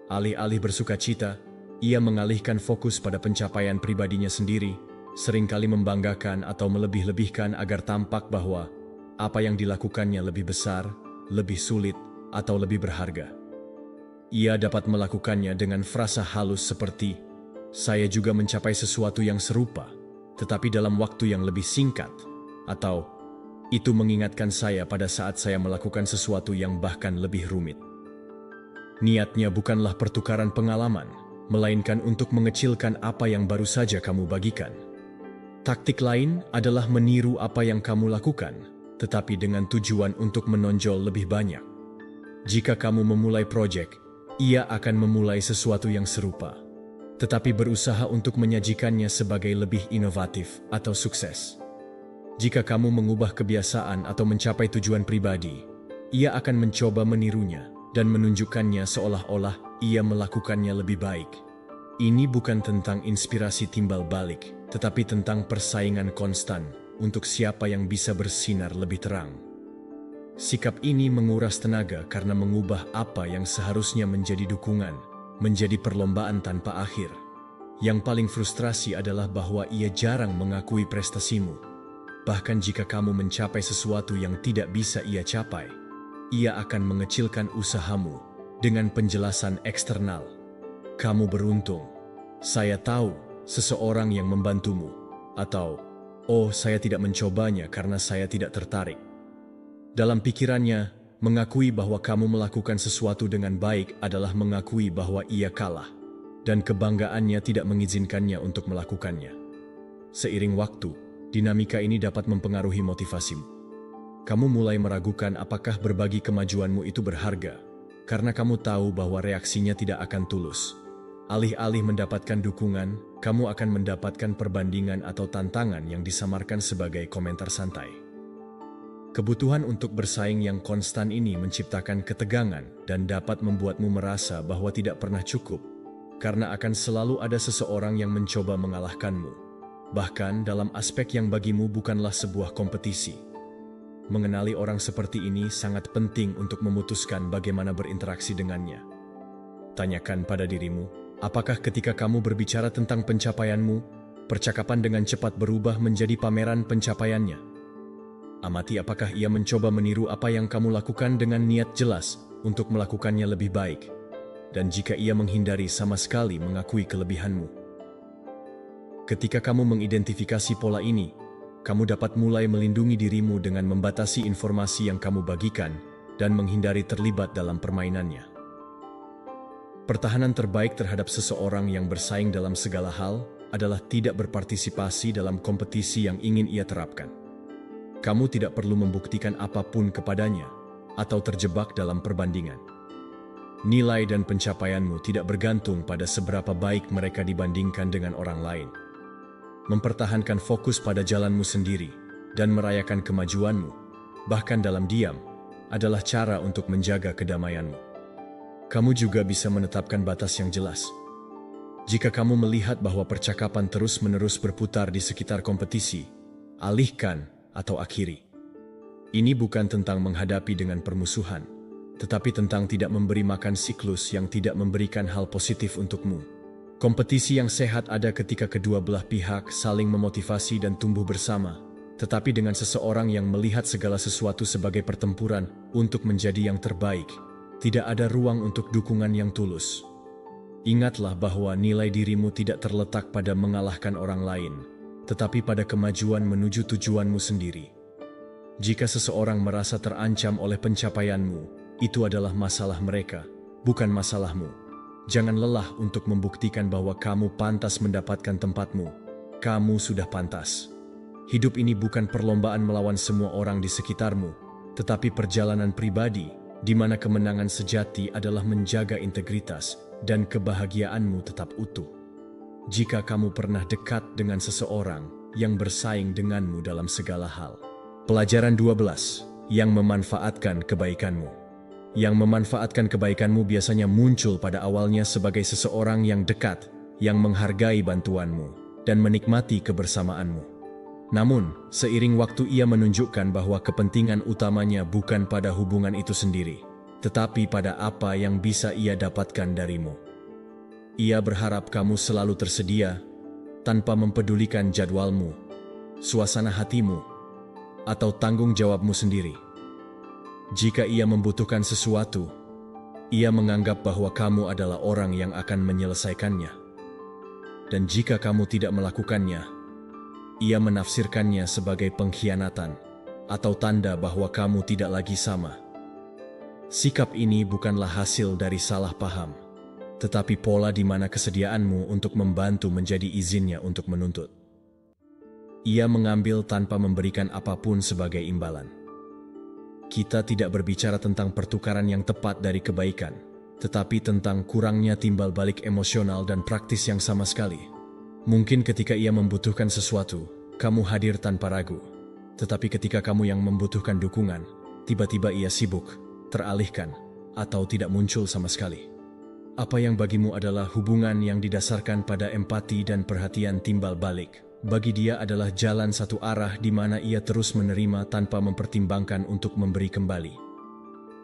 Alih-alih bersukacita, ia mengalihkan fokus pada pencapaian pribadinya sendiri, seringkali membanggakan atau melebih-lebihkan agar tampak bahwa apa yang dilakukannya lebih besar, lebih sulit, atau lebih berharga. Ia dapat melakukannya dengan frasa halus seperti, "Saya juga mencapai sesuatu yang serupa, tetapi dalam waktu yang lebih singkat," atau "Itu mengingatkan saya pada saat saya melakukan sesuatu yang bahkan lebih rumit." Niatnya bukanlah pertukaran pengalaman, melainkan untuk mengecilkan apa yang baru saja kamu bagikan. Taktik lain adalah meniru apa yang kamu lakukan, tetapi dengan tujuan untuk menonjol lebih banyak. Jika kamu memulai proyek, ia akan memulai sesuatu yang serupa, tetapi berusaha untuk menyajikannya sebagai lebih inovatif atau sukses. Jika kamu mengubah kebiasaan atau mencapai tujuan pribadi, ia akan mencoba menirunya dan menunjukkannya seolah-olah ia melakukannya lebih baik. Ini bukan tentang inspirasi timbal balik, tetapi tentang persaingan konstan untuk siapa yang bisa bersinar lebih terang. Sikap ini menguras tenaga karena mengubah apa yang seharusnya menjadi dukungan, menjadi perlombaan tanpa akhir. Yang paling frustrasi adalah bahwa ia jarang mengakui prestasimu. Bahkan jika kamu mencapai sesuatu yang tidak bisa ia capai, ia akan mengecilkan usahamu dengan penjelasan eksternal. "Kamu beruntung. Saya tahu seseorang yang membantumu." Atau, "Oh, saya tidak mencobanya karena saya tidak tertarik." Dalam pikirannya, mengakui bahwa kamu melakukan sesuatu dengan baik adalah mengakui bahwa ia kalah, dan kebanggaannya tidak mengizinkannya untuk melakukannya. Seiring waktu, dinamika ini dapat mempengaruhi motivasimu. Kamu mulai meragukan apakah berbagi kemajuanmu itu berharga, karena kamu tahu bahwa reaksinya tidak akan tulus. Alih-alih mendapatkan dukungan, kamu akan mendapatkan perbandingan atau tantangan yang disamarkan sebagai komentar santai. Kebutuhan untuk bersaing yang konstan ini menciptakan ketegangan dan dapat membuatmu merasa bahwa tidak pernah cukup, karena akan selalu ada seseorang yang mencoba mengalahkanmu, bahkan dalam aspek yang bagimu bukanlah sebuah kompetisi. Mengenali orang seperti ini sangat penting untuk memutuskan bagaimana berinteraksi dengannya. Tanyakan pada dirimu, apakah ketika kamu berbicara tentang pencapaianmu, percakapan dengan cepat berubah menjadi pameran pencapaiannya? Amati apakah ia mencoba meniru apa yang kamu lakukan dengan niat jelas untuk melakukannya lebih baik, dan jika ia menghindari sama sekali mengakui kelebihanmu. Ketika kamu mengidentifikasi pola ini, kamu dapat mulai melindungi dirimu dengan membatasi informasi yang kamu bagikan dan menghindari terlibat dalam permainannya. Pertahanan terbaik terhadap seseorang yang bersaing dalam segala hal adalah tidak berpartisipasi dalam kompetisi yang ingin ia terapkan. Kamu tidak perlu membuktikan apapun kepadanya atau terjebak dalam perbandingan. nilai dan pencapaianmu tidak bergantung pada seberapa baik mereka dibandingkan dengan orang lain. Mempertahankan fokus pada jalanmu sendiri dan merayakan kemajuanmu, bahkan dalam diam, adalah cara untuk menjaga kedamaianmu. Kamu juga bisa menetapkan batas yang jelas. Jika kamu melihat bahwa percakapan terus-menerus berputar di sekitar kompetisi, alihkan atau akhiri. Ini bukan tentang menghadapi dengan permusuhan, tetapi tentang tidak memberi makan siklus yang tidak memberikan hal positif untukmu. Kompetisi yang sehat ada ketika kedua belah pihak saling memotivasi dan tumbuh bersama, tetapi dengan seseorang yang melihat segala sesuatu sebagai pertempuran untuk menjadi yang terbaik, tidak ada ruang untuk dukungan yang tulus. Ingatlah bahwa nilai dirimu tidak terletak pada mengalahkan orang lain, tetapi pada kemajuan menuju tujuanmu sendiri. Jika seseorang merasa terancam oleh pencapaianmu, itu adalah masalah mereka, bukan masalahmu. Jangan lelah untuk membuktikan bahwa kamu pantas mendapatkan tempatmu. Kamu sudah pantas. Hidup ini bukan perlombaan melawan semua orang di sekitarmu, tetapi perjalanan pribadi, di mana kemenangan sejati adalah menjaga integritas dan kebahagiaanmu tetap utuh. Jika kamu pernah dekat dengan seseorang yang bersaing denganmu dalam segala hal. Pelajaran 12, yang memanfaatkan kebaikanmu. Yang memanfaatkan kebaikanmu biasanya muncul pada awalnya sebagai seseorang yang dekat, yang menghargai bantuanmu, dan menikmati kebersamaanmu. Namun, seiring waktu ia menunjukkan bahwa kepentingan utamanya bukan pada hubungan itu sendiri, tetapi pada apa yang bisa ia dapatkan darimu. Ia berharap kamu selalu tersedia, tanpa mempedulikan jadwalmu, suasana hatimu, atau tanggung jawabmu sendiri. Jika ia membutuhkan sesuatu, ia menganggap bahwa kamu adalah orang yang akan menyelesaikannya. Dan jika kamu tidak melakukannya, ia menafsirkannya sebagai pengkhianatan atau tanda bahwa kamu tidak lagi sama. Sikap ini bukanlah hasil dari salah paham, tetapi pola di mana kesediaanmu untuk membantu menjadi izinnya untuk menuntut. Ia mengambil tanpa memberikan apapun sebagai imbalan. Kita tidak berbicara tentang pertukaran yang tepat dari kebaikan, tetapi tentang kurangnya timbal balik emosional dan praktis yang sama sekali. Mungkin ketika ia membutuhkan sesuatu, kamu hadir tanpa ragu. Tetapi ketika kamu yang membutuhkan dukungan, tiba-tiba ia sibuk, teralihkan, atau tidak muncul sama sekali. Apa yang bagimu adalah hubungan yang didasarkan pada empati dan perhatian timbal balik. Bagi dia adalah jalan satu arah di mana ia terus menerima tanpa mempertimbangkan untuk memberi kembali.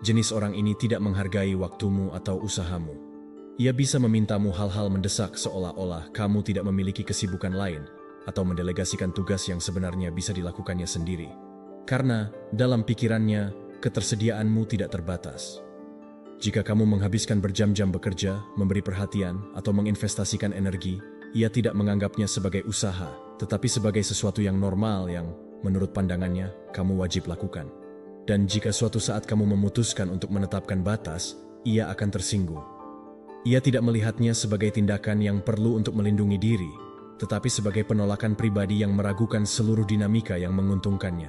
Jenis orang ini tidak menghargai waktumu atau usahamu. Ia bisa memintamu hal-hal mendesak seolah-olah kamu tidak memiliki kesibukan lain atau mendelegasikan tugas yang sebenarnya bisa dilakukannya sendiri. Karena dalam pikirannya, ketersediaanmu tidak terbatas. Jika kamu menghabiskan berjam-jam bekerja, memberi perhatian, atau menginvestasikan energi, ia tidak menganggapnya sebagai usaha, tetapi sebagai sesuatu yang normal yang, menurut pandangannya, kamu wajib lakukan. Dan jika suatu saat kamu memutuskan untuk menetapkan batas, ia akan tersinggung. Ia tidak melihatnya sebagai tindakan yang perlu untuk melindungi diri, tetapi sebagai penolakan pribadi yang meragukan seluruh dinamika yang menguntungkannya.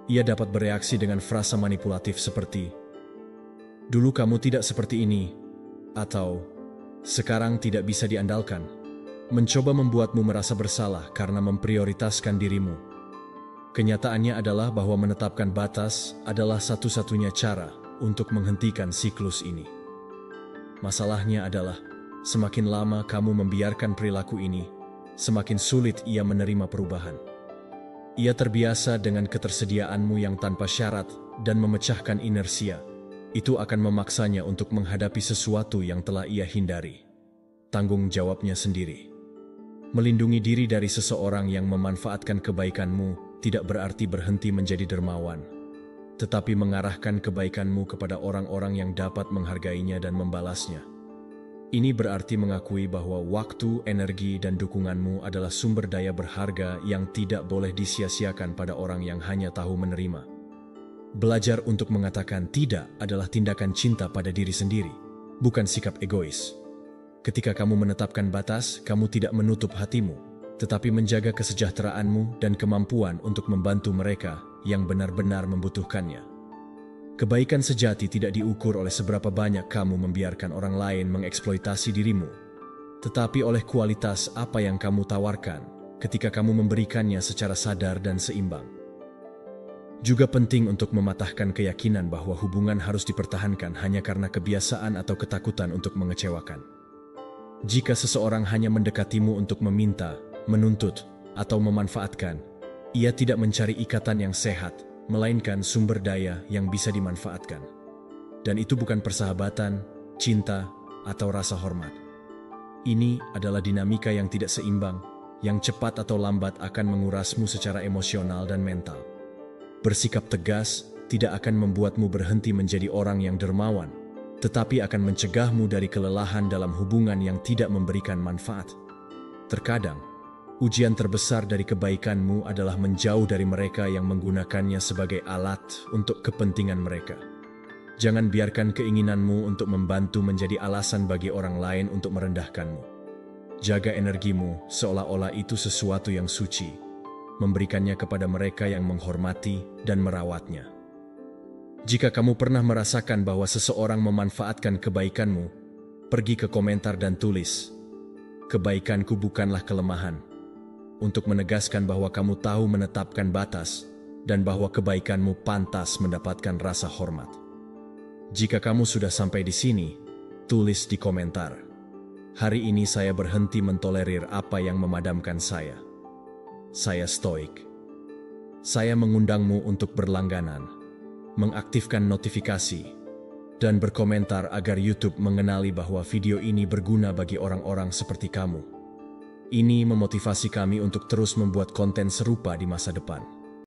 Ia dapat bereaksi dengan frasa manipulatif seperti, "Dulu kamu tidak seperti ini," atau "Sekarang tidak bisa diandalkan," mencoba membuatmu merasa bersalah karena memprioritaskan dirimu. Kenyataannya adalah bahwa menetapkan batas adalah satu-satunya cara untuk menghentikan siklus ini. Masalahnya adalah, semakin lama kamu membiarkan perilaku ini, semakin sulit ia menerima perubahan. Ia terbiasa dengan ketersediaanmu yang tanpa syarat dan memecahkan inersia. Itu akan memaksanya untuk menghadapi sesuatu yang telah ia hindari. Tanggung jawabnya sendiri. Melindungi diri dari seseorang yang memanfaatkan kebaikanmu tidak berarti berhenti menjadi dermawan, tetapi mengarahkan kebaikanmu kepada orang-orang yang dapat menghargainya dan membalasnya. Ini berarti mengakui bahwa waktu, energi, dan dukunganmu adalah sumber daya berharga yang tidak boleh disia-siakan pada orang yang hanya tahu menerima. Belajar untuk mengatakan tidak adalah tindakan cinta pada diri sendiri, bukan sikap egois. Ketika kamu menetapkan batas, kamu tidak menutup hatimu, tetapi menjaga kesejahteraanmu dan kemampuan untuk membantu mereka yang benar-benar membutuhkannya. Kebaikan sejati tidak diukur oleh seberapa banyak kamu membiarkan orang lain mengeksploitasi dirimu, tetapi oleh kualitas apa yang kamu tawarkan ketika kamu memberikannya secara sadar dan seimbang. Juga penting untuk mematahkan keyakinan bahwa hubungan harus dipertahankan hanya karena kebiasaan atau ketakutan untuk mengecewakan. Jika seseorang hanya mendekatimu untuk meminta, menuntut, atau memanfaatkan, ia tidak mencari ikatan yang sehat, melainkan sumber daya yang bisa dimanfaatkan. Dan itu bukan persahabatan, cinta, atau rasa hormat. Ini adalah dinamika yang tidak seimbang, yang cepat atau lambat akan mengurasmu secara emosional dan mental. Bersikap tegas tidak akan membuatmu berhenti menjadi orang yang dermawan, tetapi akan mencegahmu dari kelelahan dalam hubungan yang tidak memberikan manfaat. Terkadang, ujian terbesar dari kebaikanmu adalah menjauh dari mereka yang menggunakannya sebagai alat untuk kepentingan mereka. Jangan biarkan keinginanmu untuk membantu menjadi alasan bagi orang lain untuk merendahkanmu. Jaga energimu seolah-olah itu sesuatu yang suci, memberikannya kepada mereka yang menghormati dan merawatnya. Jika kamu pernah merasakan bahwa seseorang memanfaatkan kebaikanmu, pergi ke komentar dan tulis, "Kebaikanku bukanlah kelemahan," untuk menegaskan bahwa kamu tahu menetapkan batas dan bahwa kebaikanmu pantas mendapatkan rasa hormat. Jika kamu sudah sampai di sini, tulis di komentar, "Hari ini saya berhenti mentolerir apa yang memadamkan saya. Saya stoik." Saya mengundangmu untuk berlangganan, mengaktifkan notifikasi, dan berkomentar agar YouTube mengenali bahwa video ini berguna bagi orang-orang seperti kamu. Ini memotivasi kami untuk terus membuat konten serupa di masa depan.